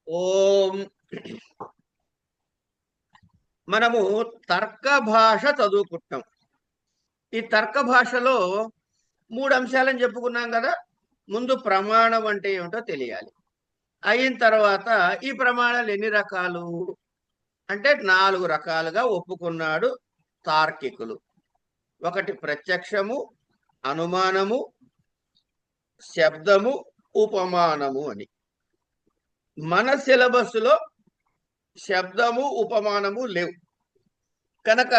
ఓం మనము తర్క భాష చదువుకుంటాం. ఈ తర్క భాషలో 3 అంశాలని చెప్పుకున్నాం కదా. ముందు ప్రమాణం అంటే ఏమిటో తెలియాలి. అయిన తర్వాత ఈ ప్రమాణాలు ఎన్ని రకాలు అంటే 4 రకాలుగా ఒప్పుకున్నాడు తార్కికులు. ఒకటి ప్రత్యక్షము, అనుమానము, శబ్దము, ఉపమానము అని. మన సిలబస్లో శబ్దము, ఉపమానము లేవు కనుక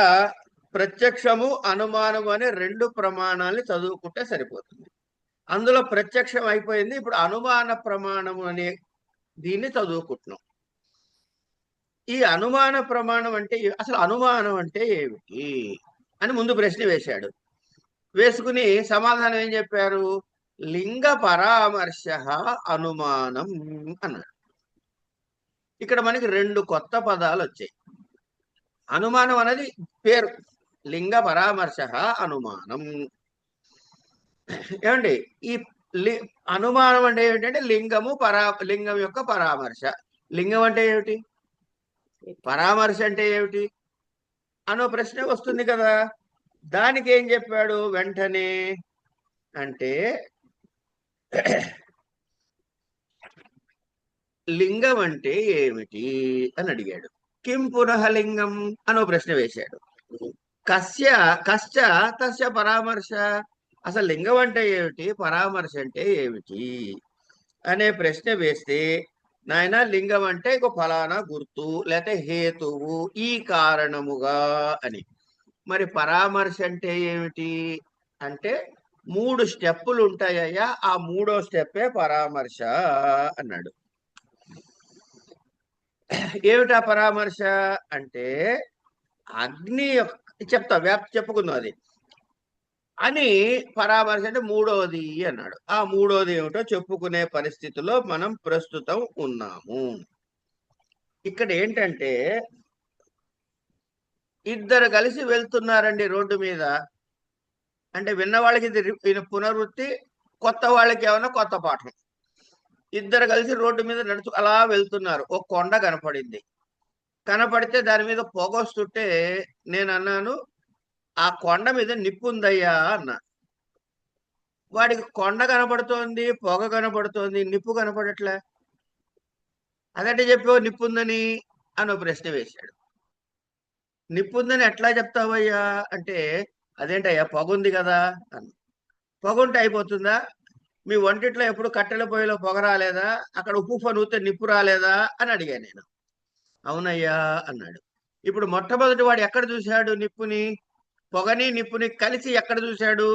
ప్రత్యక్షము, అనుమానము అనే 2 ప్రమాణాలని చదువుకుంటే సరిపోతుంది. అందులో ప్రత్యక్షం అయిపోయింది. ఇప్పుడు అనుమాన ప్రమాణము అనే దీన్ని చదువుకుంటున్నాం. ఈ అనుమాన ప్రమాణం అంటే అసలు అనుమానం అంటే ఏమిటి అని ముందు ప్రశ్న వేశాడు. వేసుకుని సమాధానం ఏం చెప్పారు? లింగ పరామర్శ అనుమానం అన్నాడు. ఇక్కడ మనకి 2 కొత్త పదాలు వచ్చాయి. అనుమానం అనేది పేరు, లింగ పరామర్శ అనుమానం. ఏమండి ఈ అనుమానం అంటే ఏమిటంటే లింగం యొక్క పరామర్శ. లింగం అంటే ఏమిటి, పరామర్శ అంటే ఏమిటి అనో ప్రశ్న వస్తుంది కదా. దానికి ఏం చెప్పాడు వెంటనే అంటే లింగం అంటే ఏమిటి అని అడిగాడు. కిం పునః లింగం అనో ప్రశ్న వేశాడు. కస్య కశ్చ తస్య పరామర్శ, అసలు లింగం అంటే ఏమిటి, పరామర్శ అంటే ఏమిటి అనే ప్రశ్న వేస్తే నాయన లింగం అంటే ఒక ఫలానా గుర్తు లేకపోతే హేతువు, ఈ కారణముగా అని. మరి పరామర్శ అంటే ఏమిటి అంటే 3 స్టెప్పులు ఉంటాయ్యా, ఆ 3వ స్టెప్పే పరామర్శ అన్నాడు. ఏమిటా పరామర్శ అంటే అగ్ని చెప్తా వ్యాప్తి చెప్పుకుందాం అది అని. పరామర్శ అంటే 3వది అన్నాడు. ఆ 3వది ఏమిటో చెప్పుకునే పరిస్థితిలో మనం ప్రస్తుతం ఉన్నాము. ఇక్కడ ఏంటంటే ఇద్దరు కలిసి వెళ్తున్నారండి రోడ్డు మీద. అంటే విన్నవాళ్ళకి ఇది పునరుక్తి, కొత్త వాళ్ళకి ఏమన్నా కొత్త పాఠం. ఇద్దరు కలిసి రోడ్డు మీద నడుచు అలా వెళ్తున్నారు. ఒక కొండ కనపడింది. కనపడితే దాని మీద పొగ వస్తుంటే నేను అన్నాను, ఆ కొండ మీద నిప్పు ఉందయ్యా అన్నా. వాడికి కొండ కనపడుతోంది, పొగ కనపడుతోంది, నిప్పు కనపడట్లే. అదంటే చెప్పావు నిప్పు ఉందని అని ప్రశ్న వేశాడు. నిప్పు ఉందని ఎట్లా చెప్తావయ్యా అంటే, అదేంటయ్యా పొగ ఉంది కదా అన్న. పొగ ఉంటే అయిపోతుందా? మీ వంటిట్లో ఎప్పుడు కట్టెల పొయ్యిలో పొగ రాలేదా? అక్కడ ఉప్పు పనుతే నిప్పు రాలేదా అని అడిగాను నేను. అవునయ్యా అన్నాడు. ఇప్పుడు మొట్టమొదటి వాడు ఎక్కడ చూశాడు నిప్పుని? పొగని నిప్పుని కలిసి ఎక్కడ చూశాడు?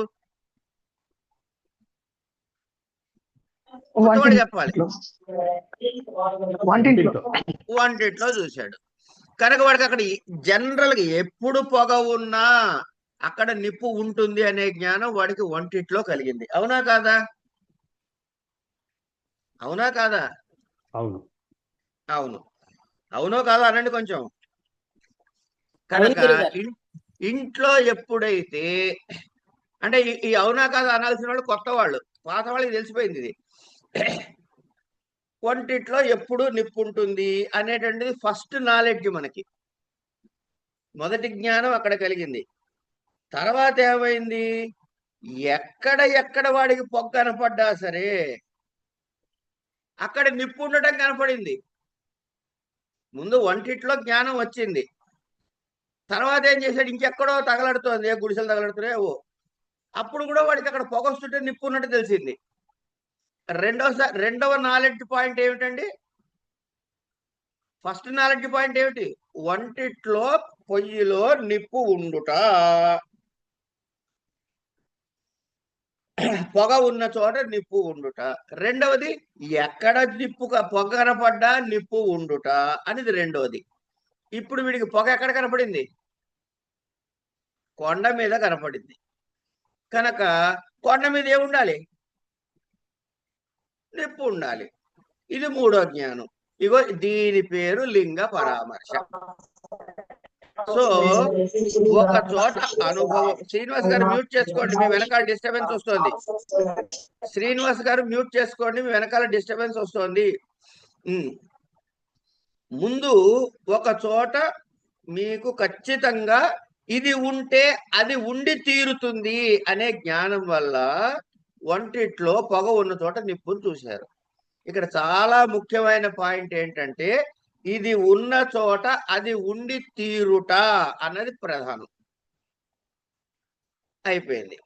కొత్తవాడు చెప్పాలి. వంటిట్లో చూశాడు. కనుక వాడికి అక్కడ జనరల్ గా ఎప్పుడు పొగ ఉన్నా అక్కడ నిప్పు ఉంటుంది అనే జ్ఞానం వాడికి వంటిట్లో కలిగింది. అవునా కాదా? అవునా కాదా? అవును. అవును. అవునో కాదా అనండి కొంచెం. కనుక ఇంట్లో ఎప్పుడైతే అంటే ఈ అవునా కాదా అనాల్సిన వాళ్ళు కొత్త వాళ్ళు, పాత వాళ్ళకి తెలిసిపోయింది ఇది. వంటిట్లో ఎప్పుడు నిప్పు ఉంటుంది అనేటువంటిది ఫస్ట్ నాలెడ్జ్ మనకి. మొదటి జ్ఞానం అక్కడ కలిగింది. తర్వాత ఏమైంది? ఎక్కడ వాడికి పొగ కనపడ్డా సరే అక్కడ నిప్పు ఉండటం కనపడింది. ముందు వంటిట్లో జ్ఞానం వచ్చింది. తర్వాత ఏం చేశాడు? ఇంకెక్కడో తగలడుతోంది, ఏ గుడిసెలు తగలడుతున్నాయో. అప్పుడు కూడా వాడికి అక్కడ పొగ వస్తుంటే నిప్పు ఉన్నట్టు తెలిసింది. రెండవ నాలెడ్జ్ పాయింట్ ఏమిటండి? ఫస్ట్ నాలెడ్జ్ పాయింట్ ఏమిటి? వంటిట్లో పొయ్యిలో నిప్పు ఉండుట, పొగ ఉన్న చోట నిప్పు ఉండుట. రెండవది ఎక్కడ పొగ కనపడ్డా నిప్పు ఉండుట అనేది రెండవది. ఇప్పుడు వీడికి పొగ ఎక్కడ కనపడింది? కొండ మీద కనపడింది. కనుక కొండ మీద ఏముండాలి? నిప్పు ఉండాలి. ఇది 3వ జ్ఞానం. ఇగో దీని పేరు లింగ పరామర్శ. సో ఒక చోట అనుభవం. శ్రీనివాస్ గారు మ్యూట్ చేసుకోండి, మీ వెనకాల డిస్టర్బెన్స్ వస్తుంది. శ్రీనివాస్ గారు మ్యూట్ చేసుకోండి, మీ వెనకాల డిస్టర్బెన్స్ వస్తుంది. ముందు ఒక చోట మీకు ఖచ్చితంగా ఇది ఉంటే అది ఉండి తీరుతుంది అనే జ్ఞానం వల్ల వంటిట్లో పొగ ఉన్న చోట నిప్పును చూశారు. ఇక్కడ చాలా ముఖ్యమైన పాయింట్ ఏంటంటే ఇది ఉన్న చోట అది ఉండి తీరుట అన్నది ప్రధానం. అయిపోయింది.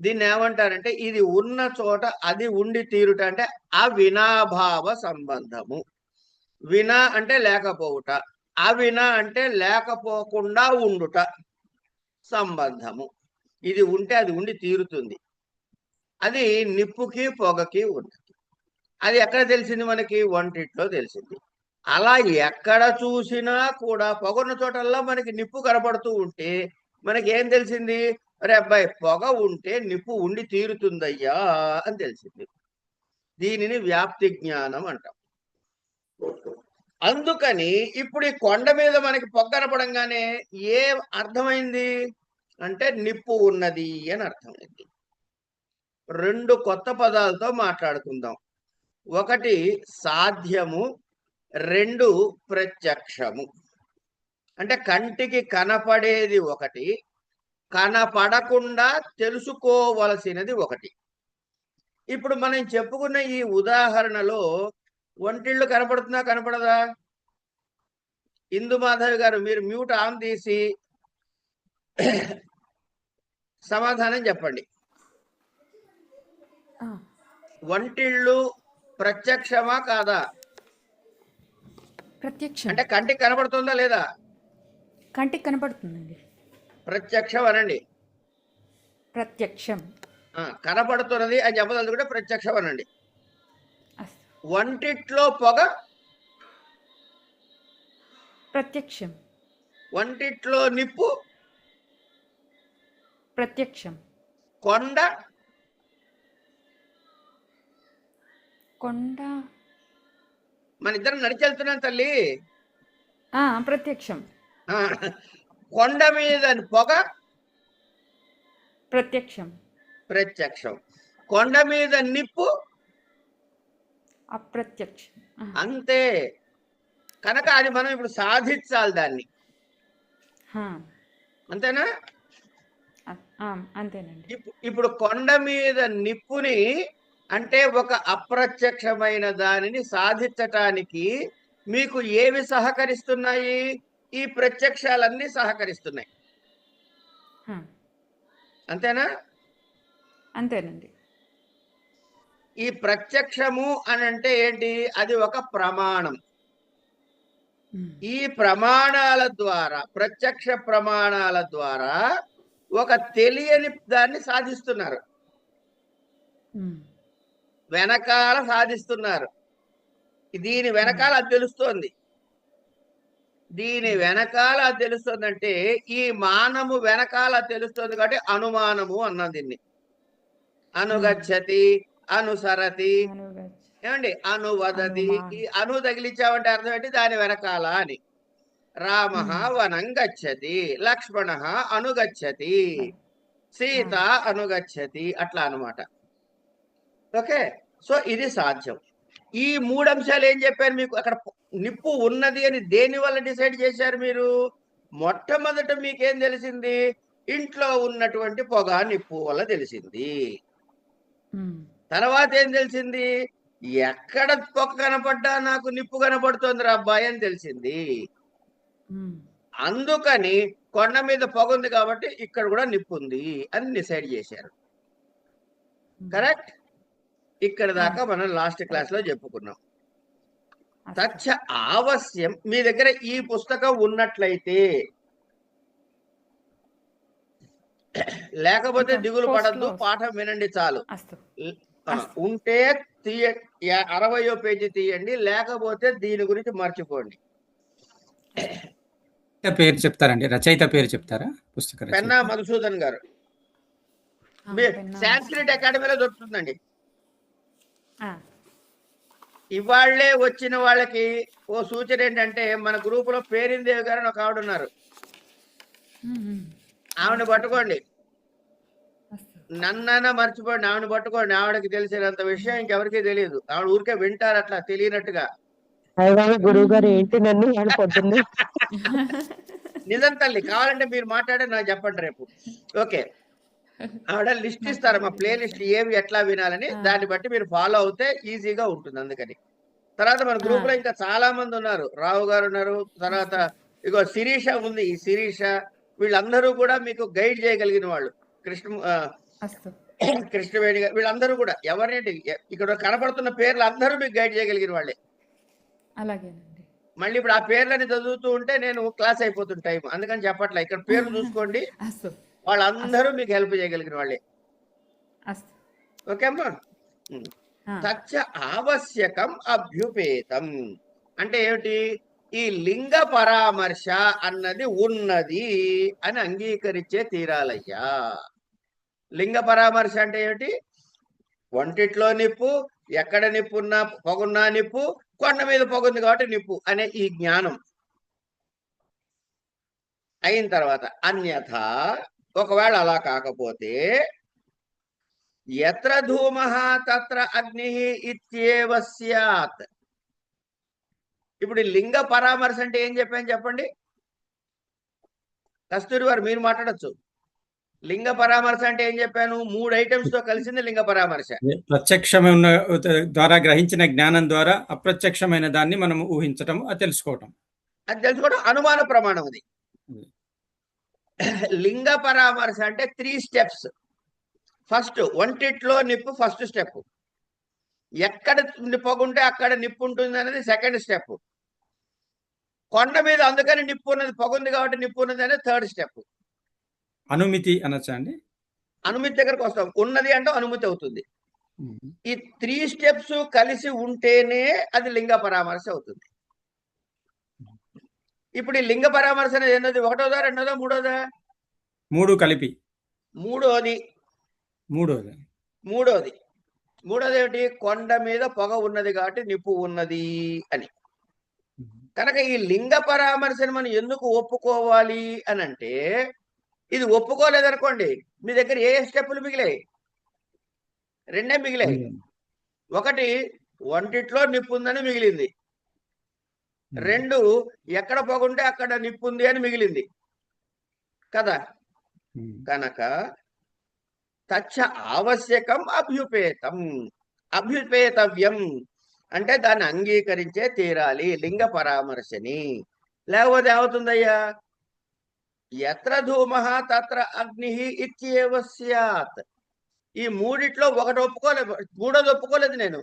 దీన్ని ఏమంటారంటే ఇది ఉన్న చోట అది ఉండి తీరుట అంటే అవినాభావ సంబంధము. వినా అంటే లేకపోవుట, అవినా అంటే లేకపోకుండా ఉండుట సంబంధము. ఇది ఉంటే అది ఉండి తీరుతుంది. అది నిప్పుకి పొగకి ఉన్నది. అది ఎక్కడ తెలిసింది మనకి? వంటిట్లో తెలిసింది. అలా ఎక్కడ చూసినా కూడా పొగన్న చోటల్లా మనకి నిప్పు కనపడుతూ ఉంటే మనకి ఏం తెలిసింది? అరే అబ్బాయి, పొగ ఉంటే నిప్పు ఉండి తీరుతుందయ్యా అని తెలిసింది. దీనిని వ్యాప్తి జ్ఞానం అంటాం. అందుకని ఇప్పుడు ఈ కొండ మీద మనకి పొగ కనపడంగానే ఏం అర్థమైంది అంటే నిప్పు ఉన్నది అని అర్థమైంది. రెండు కొత్త పదాలతో మాట్లాడుకుందాం. ఒకటి సాధ్యము, రెండు ప్రత్యక్షము. అంటే కంటికి కనపడేది ఒకటి, కనపడకుండా తెలుసుకోవలసినది ఒకటి. ఇప్పుడు మనం చెప్పుకున్న ఈ ఉదాహరణలో వంటిళ్ళు కనపడుతుందా కనపడదా? ఇందు మాధవి గారు మీరు మ్యూట్ ఆన్ తీసి సమాధానం చెప్పండి. వంటిళ్ళు ప్రత్యక్షమా కాదా? ప్రత్యక్షం. అంటే కంటికి కనపడుతుందా లేదా? కంటికి కనపడుతుందండి. ప్రత్యక్షం అనండి. ప్రత్యక్షం. కనపడుతున్నది అని చెప్పదలుచుకుంటే ప్రత్యక్షం అనండి. వంటిట్లో పొగ ప్రత్యక్షం. వంటిట్లో నిప్పు ప్రత్యక్షం. కొండ కొండ మన ఇద్దరం నడిచెళ్తున్నాం తల్లి. ప్రత్యక్షం. కొండ మీద పొగ ప్రత్యక్షం. ప్రత్యక్షం. కొండ మీద నిప్పు అప్రత్యక్షం. అంతే. కనుక అది మనం ఇప్పుడు సాధించాలి దాన్ని. అంతేనా? అంతేనండి. ఇప్పుడు కొండ మీద నిప్పుని అంటే ఒక అప్రత్యక్షమైన దానిని సాధించటానికి మీకు ఏవి సహకరిస్తున్నాయి? ఈ ప్రత్యక్షాలన్నీ సహకరిస్తున్నాయి. అంతేనా? అంతేనండి. ఈ ప్రత్యక్షము అని అంటే ఏంటి? అది ఒక ప్రమాణం. ఈ ప్రమాణాల ద్వారా, ప్రత్యక్ష ప్రమాణాల ద్వారా ఒక తెలియని దాన్ని సాధిస్తున్నారు, వెనకాల సాధిస్తున్నారు. దీని వెనకాల అది తెలుస్తోంది. దీని వెనకాల అది తెలుస్తుంది అంటే ఈ మానము వెనకాల తెలుస్తుంది కాబట్టి అనుమానము అన్నాం దీన్ని. అనుగచ్చతి, అనుసరతి, ఏమండి అనువదతి. ఈ అను తగిలించామంటే అర్థం ఏంటి? దాని వెనకాల అని. రామ వనం గచ్చతి, లక్ష్మణ అనుగచ్చతి, సీత అనుగచ్చతి, అట్లా అనమాట. ఓకే, సో ఇది సాధ్యం. ఈ మూడు అంశాలు ఏం చెప్పారు మీకు? అక్కడ నిప్పు ఉన్నది అని దేని వల్ల డిసైడ్ చేశారు మీరు? మొట్టమొదట మీకేం తెలిసింది? ఇంట్లో ఉన్నటువంటి పొగ నిప్పు వల్ల తెలిసింది. తర్వాత ఏం తెలిసింది? ఎక్కడ పొగ కనపడ్డా నాకు నిప్పు కనపడుతుంది రా అబ్బాయి అని తెలిసింది. అందుకని కొండ మీద పొగ ఉంది కాబట్టి ఇక్కడ కూడా నిప్పు ఉంది అని డిసైడ్ చేశారు. కరెక్ట్? ఇక్కడ దాకా మనం లాస్ట్ క్లాస్ లో చెప్పుకున్నాం. తచ్చ ఆవశ్యం. మీ దగ్గర ఈ పుస్తకం ఉన్నట్లయితే, లేకపోతే దిగులు పడద్దు, పాఠం వినండి చాలు. ఉంటే 60వ పేజీ తీయండి, లేకపోతే దీని గురించి మర్చిపోండి. పేరు చెప్తారండి, రచయిత పేరు చెప్తారా? పుస్తక పెన్నా మధుసూదన్ గారు. సాంస్క్రిట్ అకాడమీలో దొరుకుతుందండి. ఇవాళ్లే వచ్చిన వాళ్ళకి ఓ సూచన ఏంటంటే, మన గ్రూప్ లో పేరిందేవి గారు ఒక ఆవిడ ఉన్నారు, ఆవిడని పట్టుకోండి. నన్నైనా మర్చిపోండి, ఆవిడని పట్టుకోండి. ఆవిడకి తెలిసినంత విషయం ఇంకెవరికి తెలియదు. ఆవిడ ఊరికే వింటారు అట్లా తెలియనట్టుగా. అయ్యగారు గురువు గారు ఏంటి నన్ను వాళ్ళు పొద్దున్నే నిజం తల్లి, కావాలంటే మీరు మాట్లాడే నాకు చెప్పండి రేపు. ఓకే, ఆవిడ లిస్ట్ ఇస్తారు మా ప్లే లిస్ట్ ఏవి ఎట్లా వినాలని, దాన్ని బట్టి మీరు ఫాలో అవుతే ఈజీగా ఉంటుంది. అందుకని తర్వాత మన గ్రూప్ లో ఇంకా చాలా మంది ఉన్నారు. రావు గారు ఉన్నారు, తర్వాత ఇగో శిరీష ఉంది. ఈ శిరీష వీళ్ళందరూ కూడా మీకు గైడ్ చేయగలిగిన వాళ్ళు. అస్తు. కృష్ణవేణి గారు వీళ్ళందరూ కూడా ఎవరినేంటి ఇక్కడ కనపడుతున్న పేర్లు అందరూ మీకు గైడ్ చేయగలిగిన వాళ్ళే. అలాగేనండి. మళ్ళీ ఇప్పుడు ఆ పేర్లని చదువుతూ ఉంటే నేను క్లాస్ అయిపోతుంది టైం, అందుకని చెప్పట్లే. ఇక్కడ పేర్లు చూసుకోండి, అస్తు. వాళ్ళందరూ మీకు హెల్ప్ చేయగలిగిన వాళ్ళే. అస్తు. ఓకే అమ్మా. తచ్చ ఆవశ్యకం అభ్యుపేతం అంటే ఏమిటి? ఈ లింగ పరామర్శ అన్నది ఉన్నది అని అంగీకరించే తీరాలయ్యా. లింగ పరామర్శ అంటే ఏమిటి? వంటిట్లో నిప్పు, ఎక్కడ నిప్పున్నా పొగున్నా నిప్పు, కొండ మీద పొగుంది కాబట్టి నిప్పు అనే ఈ జ్ఞానం అయిన తర్వాత, అన్యథ ఒకవేళ అలా కాకపోతే, యత్ర ధూమః తత్ర అగ్నిః ఇత్యేవ స్యాత్. ఇప్పుడు లింగ పరామర్శ అంటే ఏం చెప్పాను చెప్పండి? కస్తూరి వారు మీరు మాట్లాడచ్చు. లింగ పరామర్శ అంటే ఏం చెప్పాను? 3 ఐటమ్స్ తో కలిసింది లింగ పరామర్శ. ప్రత్యక్షమైన ద్వారా గ్రహించిన జ్ఞానం ద్వారా అప్రత్యక్షమైన దాన్ని మనం ఊహించటం, అది తెలుసుకోవటం. అది తెలుసుకోవడం అనుమాన ప్రమాణం. అది లింగ పరామర్శ అంటే 3 స్టెప్స్. ఫస్ట్ వంటిట్లో నిప్పు ఫస్ట్ స్టెప్, ఎక్కడ పొగుంటే అక్కడ నిప్పు ఉంటుంది అనేది సెకండ్ స్టెప్, కొండ మీద అందుకని నిప్పు ఉన్నది, పొగుంది కాబట్టి నిప్పు ఉన్నది అనేది థర్డ్ స్టెప్. అనుమితి అనొచ్చా అండి? అనుమతి దగ్గరకు వస్తాం. ఉన్నది అంటే అనుమతి అవుతుంది. ఈ 3 స్టెప్స్ కలిసి ఉంటేనే అది లింగ పరామర్శ అవుతుంది. ఇప్పుడు ఈ లింగ పరామర్శ అనేది ఎన్నది? ఒకటోదా, రెండోదా, మూడోదా? 3 కలిపి. మూడోది. మూడోది ఏమిటి? కొండ మీద పొగ ఉన్నది కాబట్టి నిప్పు ఉన్నది అని. కనుక ఈ లింగ పరామర్శను మనం ఎందుకు ఒప్పుకోవాలి అని అంటే, ఇది ఒప్పుకోలేదనుకోండి మీ దగ్గర ఏ స్టెప్పులు మిగిలాయి? 2 మిగిలాయి. ఒకటి వంటిట్లో నిప్పు ఉందని మిగిలింది, 2 ఎక్కడ పొగుంటే అక్కడ నిప్పు ఉంది అని మిగిలింది కదా. కనుక తచ్చ ఆవశ్యకం అభ్యుపేతం, అభ్యుపేతవ్యం అంటే దాన్ని అంగీకరించే తీరాలి లింగ పరామర్శని. లేకపోతే ఏమవుతుందయ్యా? యత్ర ధూమః తత్ర అగ్నిః ఇత్యేవ స్యాత్. ఈ మూడిట్లో ఒకటి ఒప్పుకోలేదు, మూడోది ఒప్పుకోలేదు నేను.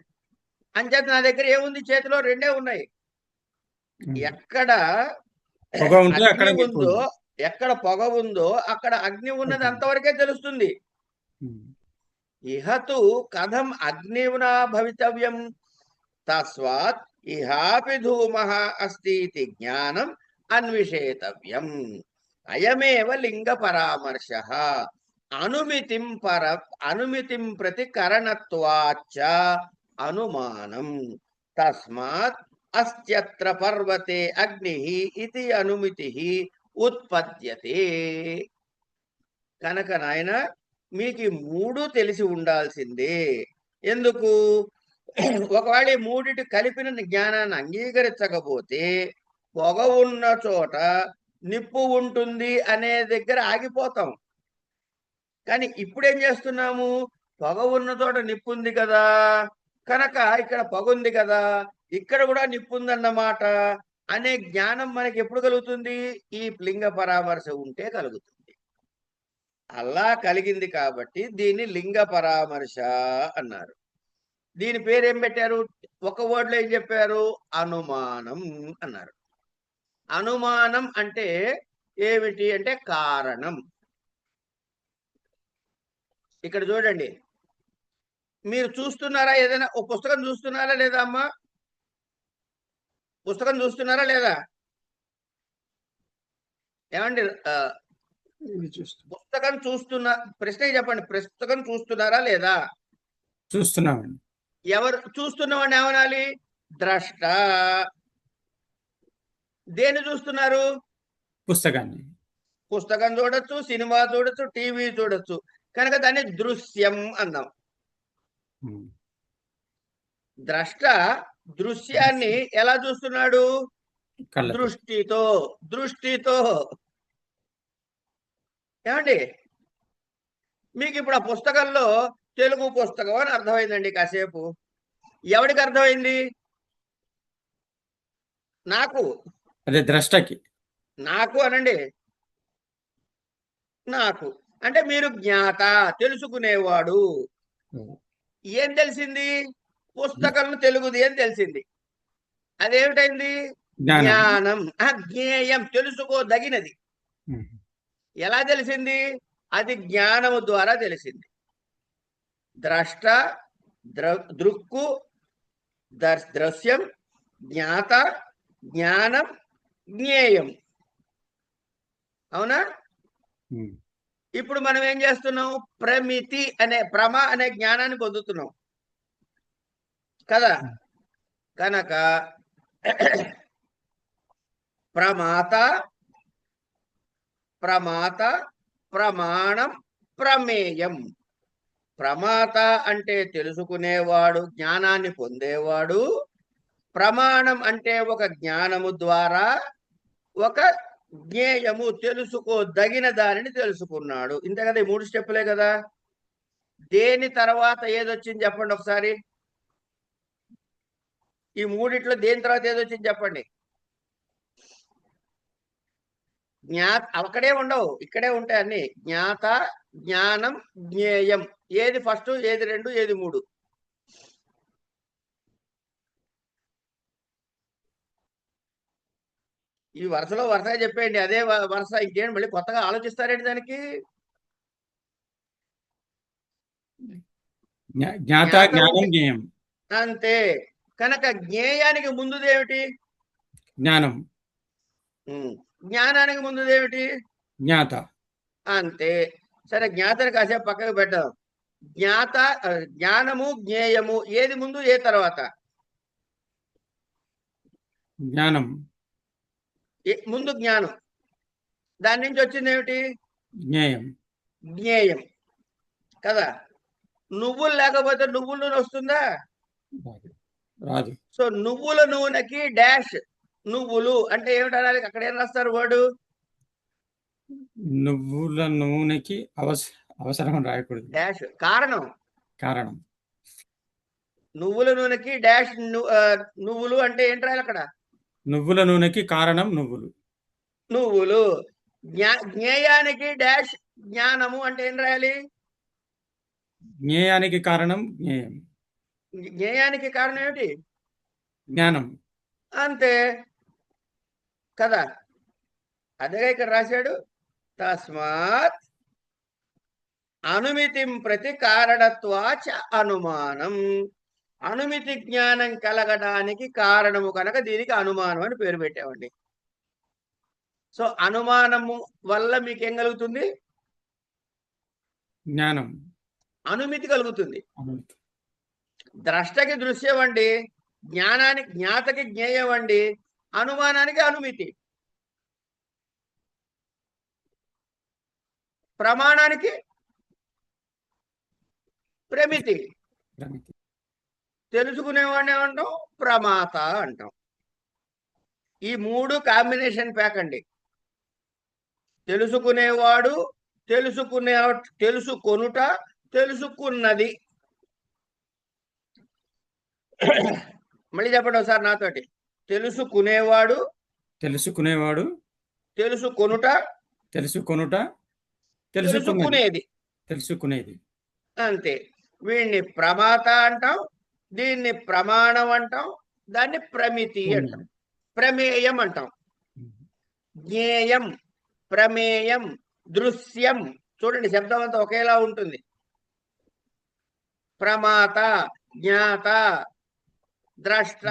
అంచేత నా దగ్గర ఏముంది? చేతిలో 2 ఉన్నాయి. ఎక్కడ అగ్ని ఉందో, ఎక్కడ పొగ ఉందో అక్కడ అగ్ని ఉన్నది అంతవరకే తెలుస్తుంది. ఇహతు కథం అగ్నినా భవితవ్యం, తస్మాత్ ఇహాపి ధూమః అస్తి ఇతి జ్ఞానం అన్విషేతవ్యం. అయమేవ లింగ పరామర్శః అనుమితిం ప్రతి కరణత్వాచ్చ అనుమానం. తస్మాత్ అస్త్యత్ర పర్వతే అగ్నిః ఇతి అనుమితిః ఉత్పద్యతే. కనుక నాయన మీకు ఈ 3 తెలిసి ఉండాల్సిందే. ఎందుకు? ఒకవేళ ఈ 3 కలిపిన జ్ఞానాన్ని అంగీకరించకపోతే పొగ ఉన్న చోట నిప్పు ఉంటుంది అనే దగ్గర ఆగిపోతాం. కానీ ఇప్పుడేం చేస్తున్నాము? పొగ ఉన్న చోట నిప్పు ఉంది కదా, కనుక ఇక్కడ పొగ ఉంది కదా, ఇక్కడ కూడా నిప్పు ఉందన్నమాట అనే జ్ఞానం మనకి ఎప్పుడు కలుగుతుంది? ఈ లింగ పరామర్శ ఉంటే కలుగుతుంది. అలా కలిగింది కాబట్టి దీన్ని లింగ పరామర్శ అన్నారు. దీని పేరేం పెట్టారు? ఒక వర్డ్లో ఏం చెప్పారు? అనుమానం అన్నారు. అనుమానం అంటే ఏమిటి అంటే కారణం. ఇక్కడ చూడండి, మీరు చూస్తున్నారా? ఏదైనా ఒక పుస్తకం చూస్తున్నారా లేదా అమ్మా? పుస్తకం చూస్తున్నారా లేదా? ఏమండి? పుస్తకం చూస్తున్నా, ప్రశ్న చెప్పండి, పుస్తకం చూస్తున్నారా లేదా? చూస్తున్నామండి. ఎవరు చూస్తున్నవాడిని ఏమనాలి? ద్రష్ట. దేన్ని చూస్తున్నారు? పుస్తకాన్ని. పుస్తకం చూడొచ్చు, సినిమా చూడొచ్చు, టీవీ చూడొచ్చు, కనుక దాన్ని దృశ్యం అన్నాం. ద్రష్ట దృశ్యాన్ని ఎలా చూస్తున్నాడు? కళ్ళతో. దృష్టితో. దృష్టితో. ఏమండి, మీకు ఇప్పుడు ఆ పుస్తకంలో తెలుగు పుస్తకం అని అర్థమైందండి. కాసేపు ఎవడికి అర్థమైంది? నాకు. అదే ద్రష్టకి. నాకు అనండి. నాకు అంటే మీరు జ్ఞాత, తెలుసుకునేవాడు. ఏం తెలిసింది? పుస్తకం తెలుగుది అని తెలిసింది. అదేమిటైంది? జ్ఞానం. జ్ఞానం. జ్ఞేయం, తెలుసుకోదగినది. ఉమ్. ఎలా తెలిసింది? అది జ్ఞానము ద్వారా తెలిసింది. ద్రష్ట, దృక్కు, దృశ్యం, జ్ఞాత, జ్ఞానం, జ్ఞేయం. అవునా? ఉమ్. ఇప్పుడు మనం ఏం చేస్తున్నాం? ప్రమితి అనే అనే జ్ఞానాన్ని పొందుతున్నాం కదా. కనుక ప్రమాత, ప్రమాత, ప్రమాణం, ప్రమేయం. ప్రమాత అంటే తెలుసుకునేవాడు, జ్ఞానాన్ని పొందేవాడు. ప్రమాణం అంటే ఒక జ్ఞానము ద్వారా ఒక జ్ఞేయము, తెలుసుకోదగిన దానిని తెలుసుకున్నాడు. ఇంతే కదా, ఈ 3 స్టెప్పులే కదా. దేని తర్వాత ఏదొచ్చింది చెప్పండి ఒకసారి. ఈ 3 దేని తర్వాత ఏదొచ్చింది చెప్పండి. అక్కడే ఉండవు, ఇక్కడే ఉంటాయి అన్ని. జ్ఞాత, జ్ఞానం, జ్ఞేయం. ఏది ఫస్ట్, ఏది 2, ఏది 3? ఈ వరుసలో వరుసగా చెప్పేయండి. అదే వరుస. ఇంకేంటి మళ్ళీ కొత్తగా ఆలోచిస్తారేంటి దానికి? జ్ఞాత, జ్ఞానం, జ్ఞేయం. అంతే. కనుక జ్ఞేయానికి ముందుదేమిటి? జ్ఞానం. జ్ఞానానికి ముందుదేమిటి? జ్ఞాత. అంతే. సరే, జ్ఞాతని కాసేపు పక్కకు పెట్టాం. జ్ఞానము, జ్ఞేయము ఏది ముందు, ఏ తర్వాత? జ్ఞానం. ముందు జ్ఞానం. దాని నుంచి వచ్చింది ఏమిటి? జ్ఞేయం. జ్ఞేయం కదా. నువ్వులు లేకపోతే నువ్వుల నూనె వస్తుందా? రాదు. సో నువ్వుల నూనెకి డాష్ నువ్వులు అంటే ఏమిటనాలి? అక్కడ ఏం రాస్తారు వర్డు? నువ్వుల నూనెకి అవసరం రాయకూడదు. డాష్ కారణం. కారణం. నువ్వుల నూనెకి డాష్ నువ్వులు అంటే ఏంటి రాయాలి అక్కడ? నువ్వుల నూనెకి కారణం నువ్వులు. నువ్వులు. జ్ఞేయానికి డాష్ జ్ఞానము అంటే ఏం రాయాలి? జ్ఞేయానికి కారణం జ్ఞేయం. జ్ఞేయానికి కారణం ఏమిటి? జ్ఞానం. అంతే కదా. అదే ఇక్కడ రాశాడు. తస్మాత్ అనుమితిం ప్రతి కారణత్వాచ అనుమానం. అనుమితి జ్ఞానం కలగడానికి కారణము కనుక దీనికి అనుమానం అని పేరు పెట్టామండి. సో అనుమానము వల్ల మీకేం కలుగుతుంది? జ్ఞానం. అనుమితి కలుగుతుంది. అనుమితి. ద్రష్టకి దృశ్యం అండి, జ్ఞాతకి జ్ఞేయం అండి, అనుమానానికి అనుమితి, ప్రమాణానికి ప్రమితి. తెలుసుకునేవాడిని ఏమంటాం? ప్రమాత అంటాం. ఈ 3 కాంబినేషన్ ప్యాక్ అండి. తెలుసుకునేవాడు, తెలుసుకొనుట, తెలుసుకున్నది. మళ్ళీ చెప్పండి ఒకసారి నాతోటి. తెలుసుకునేవాడు, తెలుసుకొనుట, తెలుసుకునేది. అంతే. వీడిని ప్రమాత అంటాం, దీన్ని ప్రమాణం అంటాం, దాన్ని ప్రమితి అంటాం, ప్రమేయం అంటాం. జ్ఞేయం, ప్రమేయం, దృశ్యం. చూడండి, శబ్దం అంతా ఒకేలా ఉంటుంది. ప్రమాత, జ్ఞాత, ద్రష్ట,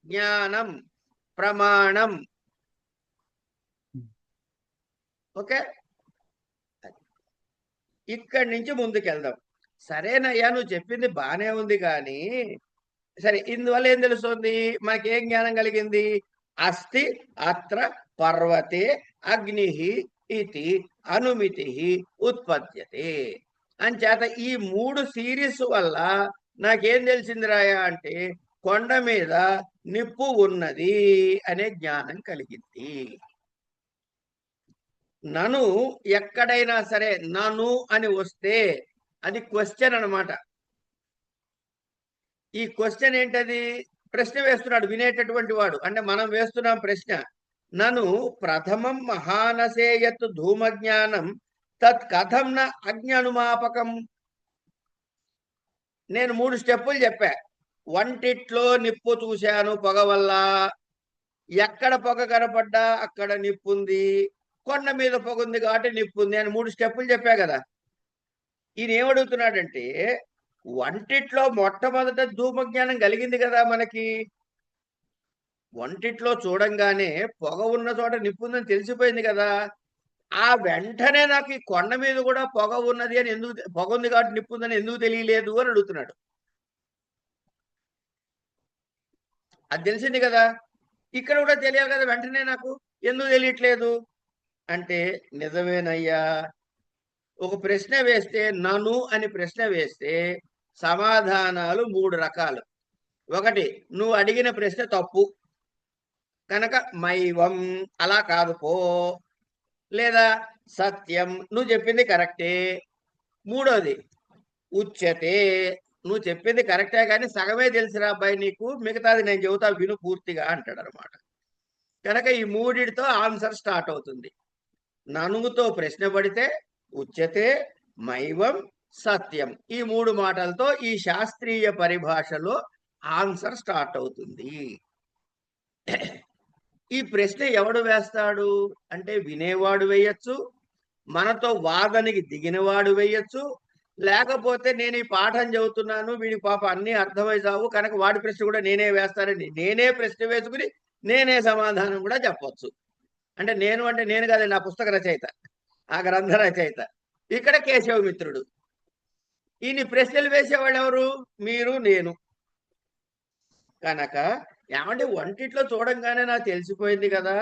జ్ఞానం, ప్రమాణం. ఓకే, ఇక్కడి నుంచి ముందుకెళ్దాం. సరేనయ్యా, నువ్వు చెప్పింది బానే ఉంది కానీ సరే, ఇందువల్ల ఏం తెలుస్తుంది? మనకేం జ్ఞానం కలిగింది? అస్తి అత్ర పర్వతే అగ్ని ఇది అనుమితి ఉత్పద్యతే. అంచేత ఈ 3 సిరీస్ వల్ల నాకేం తెలిసిందిరాయా అంటే కొండ మీద నిప్పు ఉన్నది అనే జ్ఞానం కలిగింది. నను ఎక్కడైనా సరే నను అని వస్తే అది క్వశ్చన్ అన్నమాట. ఈ క్వశ్చన్ ఏంటది? ప్రశ్న వేస్తున్నాడు వినేటటువంటి వాడు, అంటే మనం వేస్తున్నాం ప్రశ్న. నను ప్రథమం మహానసేయత్ ధూమజ్ఞానం తత్ కథం న అజ్ఞనుమాపకం. నేను 3 స్టెప్పులు చెప్పా. వంటిట్లో నిప్పు చూశాను పొగ వల్ల, ఎక్కడ పొగ కనపడ్డా అక్కడ నిప్పుంది, కొండ మీద పొగ ఉంది కాబట్టి నిప్పుంది అని 3 స్టెప్పులు చెప్పా కదా. ఈయన ఏమడుగుతున్నాడంటే వంటిట్లో మొట్టమొదట ధూమజ్ఞానం కలిగింది కదా మనకి. వంటిట్లో చూడంగానే పొగ ఉన్న చోట నిప్పుందని తెలిసిపోయింది కదా. ఆ వెంటనే నాకు ఈ కొండ మీద కూడా పొగ ఉన్నది అని పొగ ఉంది కాబట్టి నిప్పుందని ఎందుకు తెలియలేదు అని అడుగుతున్నాడు. అది తెలిసింది కదా, ఇక్కడ కూడా తెలియాలి కదా వెంటనే నాకు, ఎందుకు తెలియట్లేదు అంటే నిజమేనయ్యా. ఒక ప్రశ్న వేస్తే నను అని ప్రశ్న వేస్తే సమాధానాలు 3 రకాలు. ఒకటి, నువ్వు అడిగిన ప్రశ్న తప్పు కనుక మైవం అలా కాదు పో, లేదా సత్యం నువ్వు చెప్పింది కరెక్టే. మూడోది ఉచ్యతే, నువ్వు చెప్పింది కరెక్టే కానీ సగమే తెలిసిరా అబ్బాయి నీకు, మిగతాది నేను చెబుతా విను పూర్తిగా అంటాడు అనమాట. కనుక ఈ 3తో ఆన్సర్ స్టార్ట్ అవుతుంది. ననుగుతో ప్రశ్న పడితే ఉచ్యతే, మైవం, సత్యం, ఈ 3 మాటలతో ఈ శాస్త్రీయ పరిభాషలో ఆన్సర్ స్టార్ట్ అవుతుంది. ఈ ప్రశ్న ఎవడు వేస్తాడు అంటే వినేవాడు వేయచ్చు, మనతో వాదనకి దిగినవాడు వేయచ్చు, లేకపోతే నేను ఈ పాఠం చదువుతున్నాను వీడికి పాప అన్నీ అర్థమై చావు కనుక వాడి ప్రశ్న కూడా నేనే వేస్తానని నేనే ప్రశ్న వేసుకుని నేనే సమాధానం కూడా చెప్పవచ్చు. అంటే నేను అంటే నేను కాదండి, ఆ పుస్తక రచయిత, ఆ గ్రంథ రచయిత, ఇక్కడ కేశవ మిత్రుడు. ఈయన ప్రశ్నలు వేసేవాళ్ళు ఎవరు? మీరు, నేను. కనుక ఏమంటే వంటిట్లో చూడంగానే నాకు తెలిసిపోయింది కదా,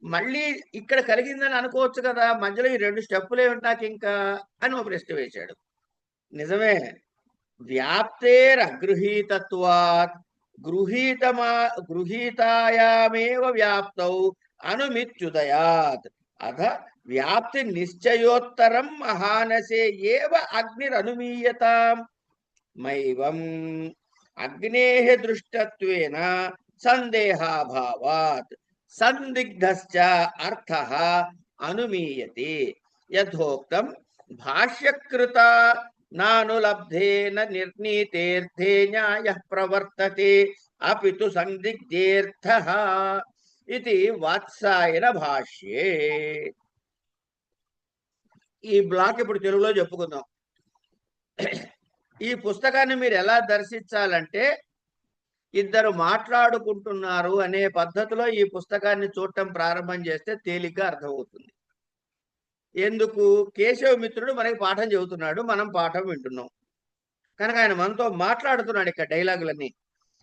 మళ్ళీ ఇక్కడ కలిగిందని అనుకోవచ్చు కదా, మధ్యలో ఈ 2 స్టెప్పులు ఏమిటి నాకు ఇంకా అని ఒక ప్రశ్న వేశాడు. నిజమే, వ్యాప్తేరగృహీతత్వాత్ గృహీతాయామేవ వ్యాప్తౌ అనుమిత్యుదయాత్ అథ వ్యాప్తి నిశ్చయోత్తరం మహానసే ఏవ అగ్నిరనుమీయతాం మైవం అగ్నేః దృష్టత్వేన సందేహాభావాత్ సందిగ్ధశ్చ అర్థః అనుమీయతే యథోక్తం భాష్యకృత నానులబ్ధేన నిర్ణీతేర్థే న్యాయః ప్రవర్తతే అపితు సందిగ్ధేర్థః ఇది వాత్సాయన భాష్యే. ఈ బ్లాక్ ఇప్పుడు తెలుగులో చెప్పుకుందాం. ఈ పుస్తకాన్ని మీరు ఎలా దర్శించాలంటే ఇద్దరు మాట్లాడుకుంటున్నారు అనే పద్ధతిలో ఈ పుస్తకాన్ని చూడటం ప్రారంభం చేస్తే తేలిగ్గా అర్థమవుతుంది. ఎందుకు? కేశవ మిత్రుడు మనకి పాఠం చెబుతున్నాడు, మనం పాఠం వింటున్నాం కనుక ఆయన మనతో మాట్లాడుతున్నాడు. ఇక్కడ డైలాగులన్నీ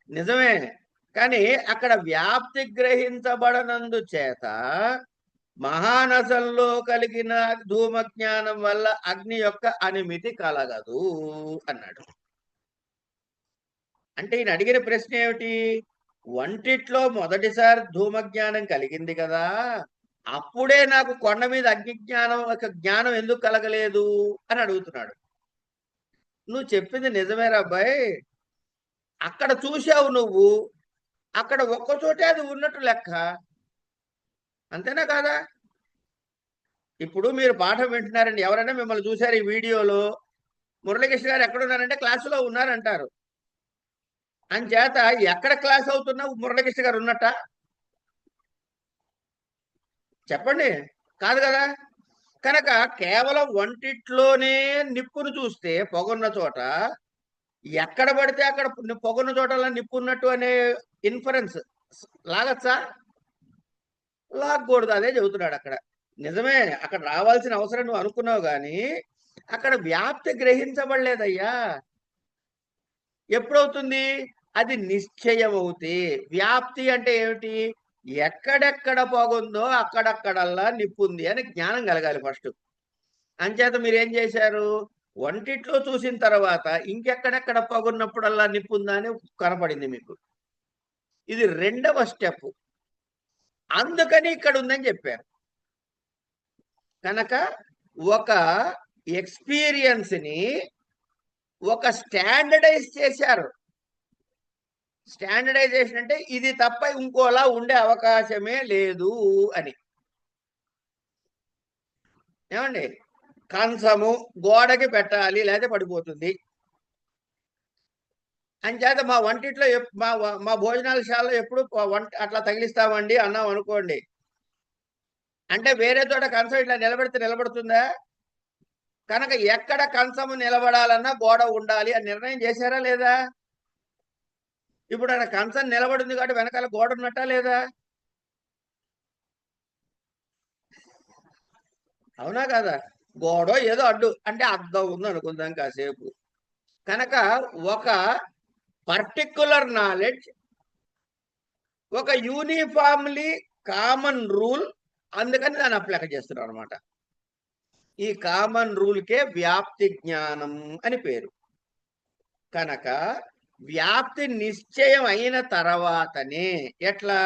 నిజమే, కానీ అక్కడ వ్యాప్తి గ్రహించబడనందు చేత మహానసంలో కలిగిన ధూమజ్ఞానం వల్ల అగ్ని యొక్క అనిమితి కలగదు అన్నాడు. అంటే ఈయన అడిగిన ప్రశ్న ఏమిటి? వంటిట్లో మొదటిసారి ధూమజ్ఞానం కలిగింది కదా, అప్పుడే నాకు కొండ మీద అగ్ని జ్ఞానం ఒక జ్ఞానం ఎందుకు కలగలేదు అని అడుగుతున్నాడు. నువ్వు చెప్పింది నిజమేరా అబ్బాయి, అక్కడ చూశావు నువ్వు, అక్కడ ఒక్కచోటే అది ఉన్నట్టు లెక్క, అంతేనా కాదా? ఇప్పుడు మీరు పాఠం వింటున్నారండి, ఎవరైనా మిమ్మల్ని చూశారు ఈ వీడియోలో, మురళీకృష్ణ గారు ఎక్కడున్నారంటే క్లాసులో ఉన్నారంటారు. అంచేత ఎక్కడ క్లాస్ అవుతున్నా మురళీకృష్ణ గారు ఉన్నట్ట చెప్పండి? కాదు కదా. కనుక కేవలం వంటిట్లోనే నిప్పును చూస్తే పొగన్న చోట, ఎక్కడ పడితే అక్కడ పొగన్న చోట నిప్పు ఉన్నట్టు అనే ఇన్ఫరెన్స్ లాగచ్చా? లాగకూడదు. అదే చెబుతున్నాడు అక్కడ. నిజమే, అక్కడ రావాల్సిన అవసరం నువ్వు అనుకున్నావు కానీ అక్కడ వ్యాప్తి గ్రహించబడలేదయ్యా. ఎప్పుడవుతుంది? అది నిశ్చయం అవుతే. వ్యాప్తి అంటే ఏమిటి? ఎక్కడెక్కడ పొగుందో అక్కడక్కడల్లా నిప్పుంది అని జ్ఞానం కలగాలి ఫస్ట్. అంచేత మీరేం చేశారు? వంటిట్లో చూసిన తర్వాత ఇంకెక్కడెక్కడ పగున్నప్పుడల్లా నిప్పు ఉందా అని కనపడింది మీకు. ఇది రెండవ స్టెప్. అందుకని ఇక్కడ ఉందని చెప్పారు. కనుక ఒక ఎక్స్పీరియన్స్ ని ఒక స్టాండర్డైజ్ చేశారు. స్టాండర్డైజేషన్ అంటే ఇది తప్ప ఇంకోలా ఉండే అవకాశమే లేదు అని. ఏమండి, కంచము గోడకి పెట్టాలి లేకపోతే పడిపోతుంది. అంచేత మా వంటిట్లో మా భోజనాలశాలలో ఎప్పుడు వంట అట్లా తగిలిస్తామండి అన్నాం అనుకోండి, అంటే వేరే చోట కంచం ఇట్లా నిలబెడితే నిలబడుతుందా? కనుక ఎక్కడ కంచము నిలబడాలన్నా గోడ ఉండాలి అని నిర్ణయం చేశారా లేదా? ఇప్పుడు అక్కడ కంచం నిలబడింది కాబట్టి వెనకాల గోడ ఉన్నట్టా లేదా? అవునా కదా? గోడో ఏదో అడ్డు అంటే అద్దం ఉంది అనుకుందాం కాసేపు. కనుక ఒక పర్టిక్యులర్ నాలెడ్జ్, ఒక యూనిఫామ్లీ కామన్ రూల్, అందుకని దాన్ని అప్లై చేస్తున్నారు అనమాట. ఈ కామన్ రూల్కే వ్యాప్తి జ్ఞానం అని పేరు. కనుక వ్యాప్తి నిశ్చయం అయిన తర్వాతనే ఎట్లా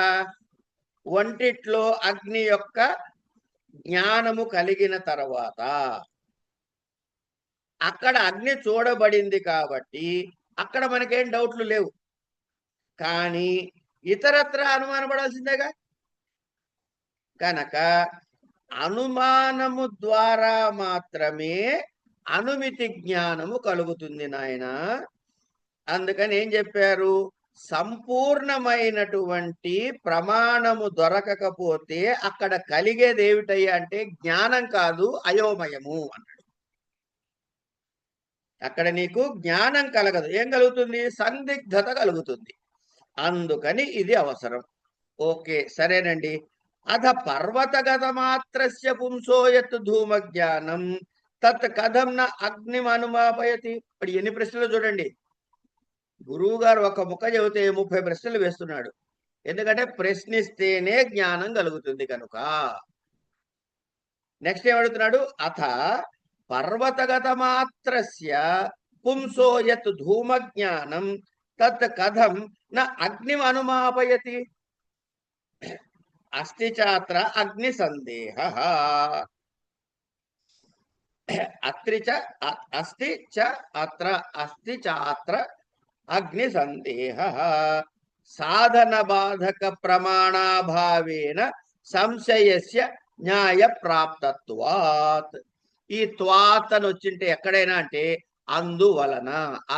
వంటిట్లో అగ్ని యొక్క జ్ఞానము కలిగిన తర్వాత అక్కడ అగ్ని చూడబడింది కాబట్టి అక్కడ మనకేం డౌట్లు లేవు. కానీ ఇతరత్ర అనుమానపడాల్సిందేగా. కనుక అనుమానము ద్వారా మాత్రమే అనుమితి జ్ఞానము కలుగుతుంది నాయన. అందుకని ఏం చెప్పారు? సంపూర్ణమైనటువంటి ప్రమాణము దొరకకపోతే అక్కడ కలిగేది ఏమిటయ్యా అంటే జ్ఞానం కాదు, అయోమయము అన్నాడు. అక్కడ నీకు జ్ఞానం కలగదు. ఏం కలుగుతుంది? సందిగ్ధత కలుగుతుంది. అందుకని ఇది అవసరం. ఓకే, సరేనండి. అథ పర్వతగత మాత్రస్య పుంసోయత్ ధూమ జ్ఞానం తత్ కథం న అగ్నిమనుమాపయతి. ఇప్పుడు ఎన్ని ప్రశ్నలు చూడండి. గురువు గారు ఒక ముక్క చెబితే 30 ప్రశ్నలు వేస్తున్నాడు. ఎందుకంటే ప్రశ్నిస్తేనే జ్ఞానం కలుగుతుంది కనుక. నెక్స్ట్ ఏమడుగుతున్నాడు? అథ పర్వతగత మాత్రస్య పుంసో యత్ ధూమ జ్ఞానం తత్ కథం న అగ్నిం అనుమాపయతి. అస్తి చాత్ర అగ్ని సందేహ. అస్తి చ అత్ర అస్తి చాత్ర అగ్ని సందేహ సాధన బాధక ప్రమాణాభావేన సంశయస్య న్యాయ ప్రాప్తత్వాత్. ఈ త్వాత్ అని వచ్చింటే ఎక్కడైనా అంటే అందువలన,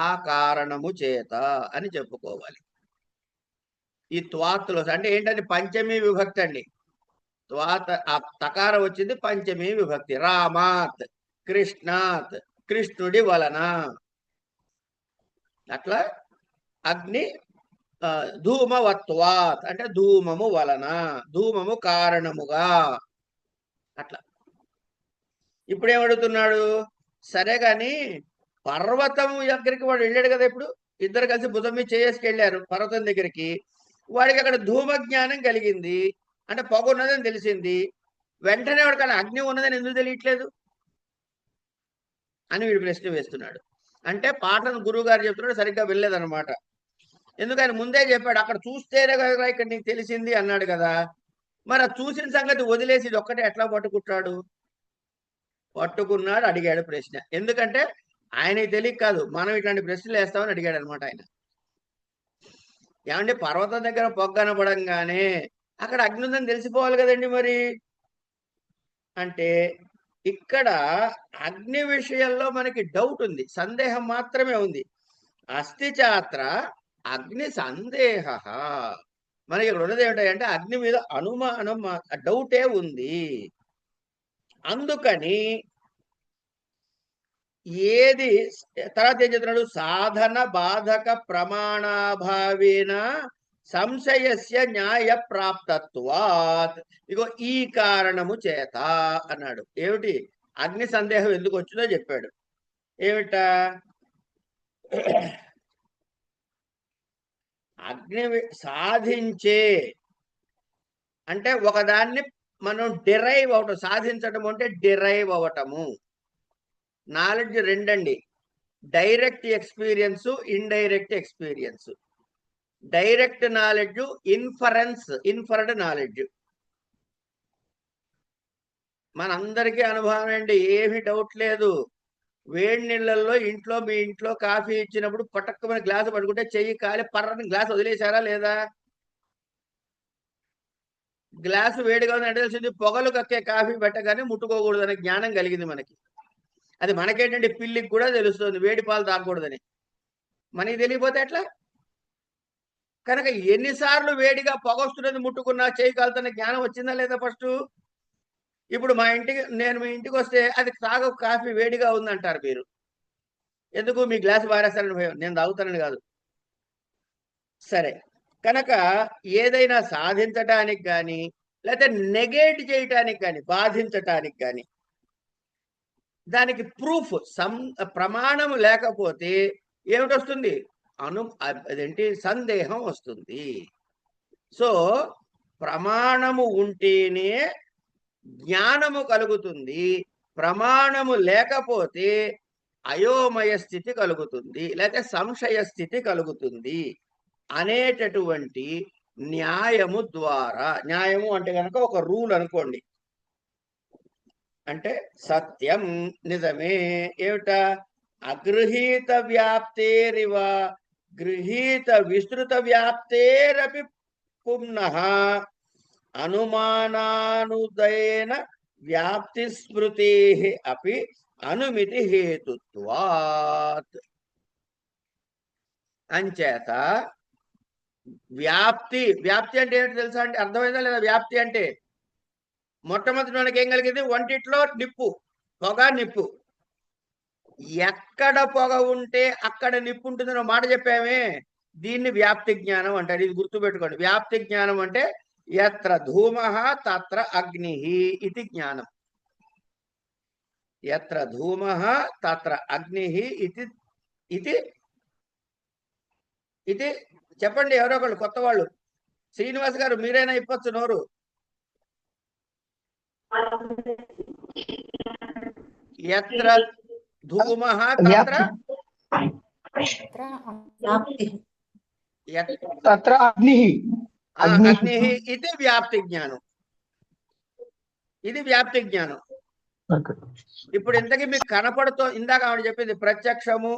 ఆ కారణము చేత అని చెప్పుకోవాలి. ఈ త్వాత్తులో అంటే ఏంటంటే పంచమీ విభక్తి అండి. త్వాత ఆ తకారం వచ్చింది పంచమీ విభక్తి. రామాత్, కృష్ణాత్, కృష్ణుడి వలన. అట్లా అగ్ని ధూమవత్వాత్ అంటే ధూమము వలన, ధూమము కారణముగా. అట్లా ఇప్పుడు ఏమడుగుతున్నాడు? సరే గాని పర్వతం దగ్గరికి వాడు వెళ్ళాడు కదా. ఇప్పుడు ఇద్దరు కలిసి భుజం మీద చేసుకెళ్ళారు పర్వతం దగ్గరికి. వాడికి అక్కడ ధూమ జ్ఞానం కలిగింది, అంటే పొగ ఉన్నదని తెలిసింది. వెంటనే వాడికి అక్కడ అగ్ని ఉన్నదని ఎందుకు తెలియట్లేదు అని వీడు ప్రశ్న వేస్తున్నాడు. అంటే పాఠను గురువు గారు చెప్తున్నాడు, సరిగ్గా వెళ్ళలేదన్నమాట. ఎందుకని ముందే చెప్పాడు, అక్కడ చూస్తేనే కదా ఇక్కడ నీకు తెలిసింది అన్నాడు కదా. మరి ఆ చూసిన సంగతి వదిలేసి ఇది ఒక్కటే ఎట్లా పట్టుకుంటాడు? పట్టుకున్నాడు, అడిగాడు ప్రశ్న. ఎందుకంటే ఆయనకి తెలియక కాదు, మనం ఇట్లాంటి ప్రశ్నలు వేస్తామని అడిగాడు అనమాట ఆయన. ఏమంటే పర్వతం దగ్గర పొగ్గనపడంగానే అక్కడ అగ్ని ఉందని తెలిసిపోవాలి కదండి మరి. అంటే ఇక్కడ అగ్ని విషయంలో మనకి డౌట్ ఉంది, సందేహం మాత్రమే ఉంది. అస్తి చాత్ర అగ్ని సందేహ. మనకి ఇక్కడ ఉన్నది ఏమిటంటే అగ్ని మీద అనుమానం, డౌటే ఉంది. అందుకని ఏది తర్వాత ఏం చెప్తున్నాడు? సాధన బాధక ప్రమాణాభావేన సంశయస్య న్యాయ ప్రాప్తత్వాత్. ఇగో ఈ కారణము చేత అన్నాడు. ఏమిటి? అగ్ని సందేహం ఎందుకు వచ్చిందో చెప్పాడు. ఏమిట? అగ్ని సాధించే అంటే ఒకదాన్ని మనం డిరైవ్ అవటం. సాధించటం అంటే డిరైవ్ అవటము. నాలెడ్జ్ రెండండి, direct experience, indirect experience. Direct knowledge inferred knowledge. మనందరికీ అనుభవం అండి, ఏమీ డౌట్ లేదు. వేడి నీళ్ళల్లో మీ ఇంట్లో కాఫీ ఇచ్చినప్పుడు పటక్కమైన గ్లాసు పట్టుకుంటే చెయ్యి కాలి పర్రని గ్లాస్ వదిలేశారా లేదా? గ్లాసు వేడిగా ఉందంటే తెలిసింది పొగలు కక్కే కాఫీ పెట్టగానే ముట్టుకోకూడదు అనే జ్ఞానం కలిగింది మనకి. అది మనకేంటంటే పిల్లికి కూడా తెలుస్తుంది వేడి పాలు తాగకూడదని. మనకి తెలియపోతే ఎట్లా? కనుక ఎన్నిసార్లు వేడిగా పొగ వస్తున్నది ముట్టుకున్నా చేయి కాలుతున్న జ్ఞానం వచ్చిందా లేదా ఫస్ట్? ఇప్పుడు నేను మీ ఇంటికి వస్తే అది కాఫీ వేడిగా ఉందంటారు మీరు. ఎందుకు? మీ గ్లాసు పారేస్తారని భయం. నేను తాగుతానని కాదు. సరే, కనుక ఏదైనా సాధించటానికి కానీ లేకపోతే నెగేట్ చేయటానికి కానీ బాధించటానికి కానీ దానికి ప్రూఫ్ ప్రమాణం లేకపోతే ఏమిటొస్తుంది? అదేంటి? సందేహం వస్తుంది. సో ప్రమాణము ఉంటేనే జ్ఞానము కలుగుతుంది. ప్రమాణము లేకపోతే అయోమయ స్థితి కలుగుతుంది, లేకపోతే సంశయ స్థితి కలుగుతుంది అనేటటువంటి న్యాయము ద్వారా. న్యాయము అంటే కనుక ఒక రూల్ అనుకోండి, అంటే సత్యం నిజమే. ఏమిట? అగృహీత వ్యాప్తేరివ గృహీత విస్తృత వ్యాప్తేరపి పునః అనుమానానుదయన వ్యాప్తి స్మృతే అపి అనుమితి హేతుత్వాత్. అంచేత వ్యాప్తి అంటే ఏంటి తెలుసా అండి? అర్థమైందా లేదా? వ్యాప్తి అంటే మొట్టమొదటి మనకి ఏం కలిగింది? వంటిట్లో నిప్పు, పొగ, నిప్పు. ఎక్కడ పొగ ఉంటే అక్కడ నిప్పు ఉంటుందని మాట చెప్పామే. దీన్ని వ్యాప్తి జ్ఞానం అంటారు. ఇది గుర్తుపెట్టుకోండి. వ్యాప్తి జ్ఞానం అంటే యత్ర ధూమః తత్ర అగ్నిః ఇది జ్ఞానం. యత్ర ధూమః తత్ర అగ్నిః ఇది చెప్పండి ఎవరో ఒకళ్ళు కొత్త వాళ్ళు. శ్రీనివాస్ గారు మీరైనా ఇప్పచ్చు నోరు. యత్ర ధూమః తత్ర అగ్నిః ఇది వ్యాప్తి జ్ఞానం. ఇది వ్యాప్తి జ్ఞానం. ఇప్పుడు ఇంతకీ మీకు కనపడుతూ, ఇందాక ఆవిడ చెప్పింది ప్రత్యక్షము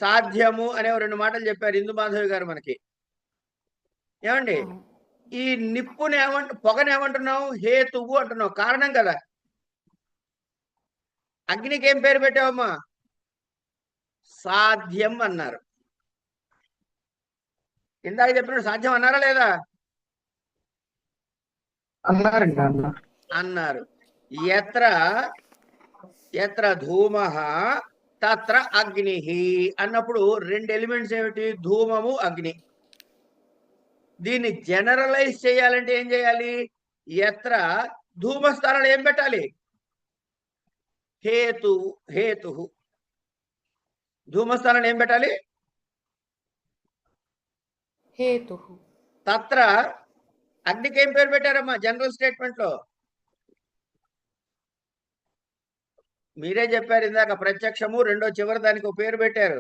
సాధ్యము అనే 2 మాటలు చెప్పారు ఇందు మాధవి గారు మనకి. ఏమండి? ఈ నిప్పుని పొగని ఏమంటున్నావు? హేతువు అంటున్నావు, కారణం కదా. అగ్నికి ఏం పేరు పెట్టావమ్మా? సాధ్యం అన్నారు. ఇందాక చెప్పినట్టు సాధ్యం అన్నారా లేదా? అన్నారు. యత్ర ధూమః తత్ర అగ్నిః అన్నప్పుడు 2 ఎలిమెంట్స్ ఏమిటి? ధూమము, అగ్ని. దీన్ని జనరలైజ్ చేయాలంటే ఏం చేయాలి? యత్ర ధూమ స్థానంలో ఏం పెట్టాలి? హేతు. ధూమ స్థానంలో ఏం పెట్టాలి? హేతు. తత్ర అగ్నికి ఏం పేరు పెట్టారమ్మా జనరల్ స్టేట్మెంట్ లో? మీరే చెప్పారు ఇందాక, ప్రత్యక్షము, రెండో చివరి దానికి ఒక పేరు పెట్టారు.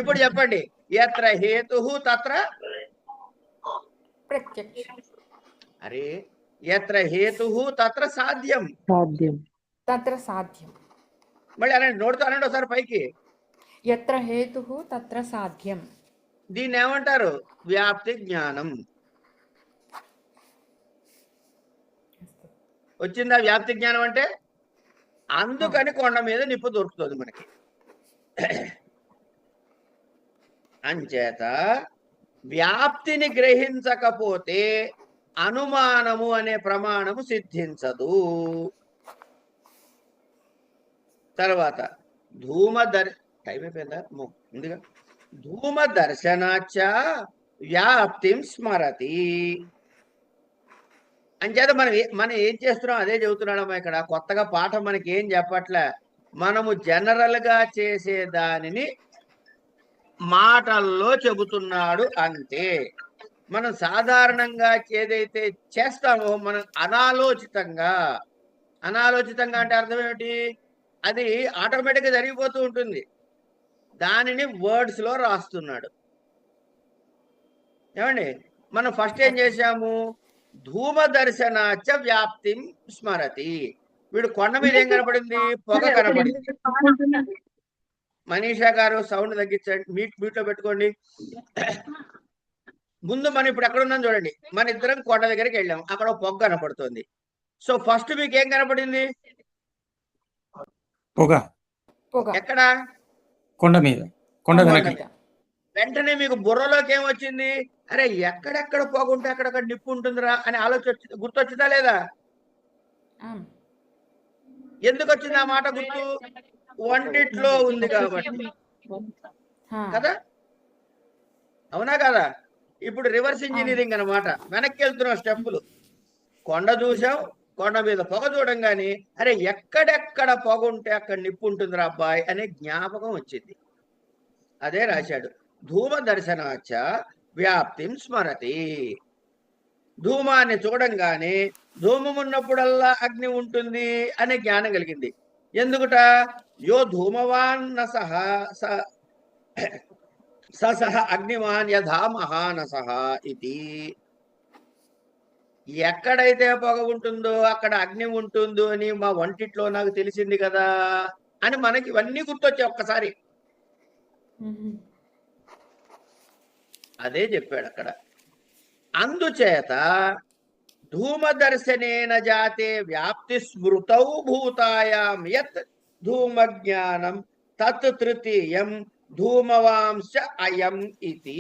ఇప్పుడు చెప్పండి. యత్ర హేతు తత్ర ప్రత్యక్షం. అరే, యత్ర హేతు తత్ర సాధ్యం. తత్ర సాధ్యం. మళ్ళీ అనండి, నోటితో అనండి ఒకసారి పైకి. యత్ర హేతు తత్ర సాధ్యం. దీన్ని ఏమంటారు? వ్యాప్తి జ్ఞానం. వచ్చిందా వ్యాప్తి జ్ఞానం అంటే? అందుకని కొండ మీద నిప్పు దొరుకుతుంది మనకి. అంచేత వ్యాప్తిని గ్రహించకపోతే అనుమానము అనే ప్రమాణము సిద్ధించదు. తర్వాత టైం అయిపోయిందా? ముందుగా ధూమ దర్శనాచ వ్యాప్తిం స్మరతి. అంచేత మనం ఏం చేస్తున్నాం అదే చెబుతున్నాడమ్మా ఇక్కడ. కొత్తగా పాఠం మనకి ఏం చెప్పట్లే. మనము జనరల్ గా చేసే దానిని మాటల్లో చెబుతున్నాడు అంతే. మనం సాధారణంగా ఏదైతే చేస్తామో మనం అనాలోచితంగా అనాలోచితంగా అంటే అర్థం ఏమిటి? అది ఆటోమేటిక్ గా జరిగిపోతూ ఉంటుంది. దానిని వర్డ్స్ లో రాస్తున్నాడు. ఏమండి, మనం ఫస్ట్ ఏం చేశాము? ధూమ దర్శనాచ వ్యాప్తిం స్మరతి. వీడు కొండ మీద ఏం కనపడింది? పొగ కనపడింది. మనీషా గారు సౌండ్ తగ్గించండి, మ్యూట్ లో పెట్టుకోండి. ముందు మనం ఇప్పుడు ఎక్కడ ఉన్నాం చూడండి. మన ఇద్దరం కొండ దగ్గరికి వెళ్ళాం, అక్కడ ఒక పొగ కనపడుతుంది. సో ఫస్ట్ మీకు ఏం కనపడింది? పొగ పొగ ఎక్కడ? కొండ మీద, కొండ కొండ వెనక. మీద. వెంటనే మీకు బుర్రలోకి ఏమొచ్చింది? అరే ఎక్కడెక్కడ పొగ ఉంటే అక్కడక్కడ నిప్పు ఉంటుందిరా అని ఆలోచన గుర్తొచ్చిందా లేదా? ఆమ్. ఎందుకు వచ్చింది ఆ మాట గుర్తు? వంటిట్లో ఉంది కాబట్టి హా. కదా, అవునా కదా? ఇప్పుడు రివర్స్ ఇంజనీరింగ్ అన్నమాట. వెనక్కి వెళ్తున్నాం స్టెప్పులు. కొండ చూసాం, కొండ మీద పొగ చూడంగానే అరే ఎక్కడెక్కడ పొగ ఉంటే అక్కడ నిప్పు ఉంటుందిరా అబ్బాయి అనే జ్ఞాపకం వచ్చింది. అదే రాశాడు, ధూమ దర్శనాచ వ్యాప్తిం స్మరతి. ధూమాన్ని చూడంగానే ధూమం ఉన్నప్పుడల్లా అగ్ని ఉంటుంది అనే జ్ఞానం కలిగింది. ఎందుకుట? యో ధూమవాన్ నసహ సహ అగ్నివాన్ యథా మహానసః ఇది. ఎక్కడైతే పొగ ఉంటుందో అక్కడ అగ్ని ఉంటుందో అని మా వంటిట్లో నాకు తెలిసింది కదా అని మనకి ఇవన్నీ గుర్తొచ్చాయి ఒక్కసారి. మ్మ్. అదే చెప్పాడు అక్కడ. అందుచేత ధూమదర్శనేన జాతే వ్యాప్తి స్మృతౌ భూతాయాం యత్ ధూమజ్ఞానం తత్ తృతీయం ధూమవాంశ అయం ఇతి.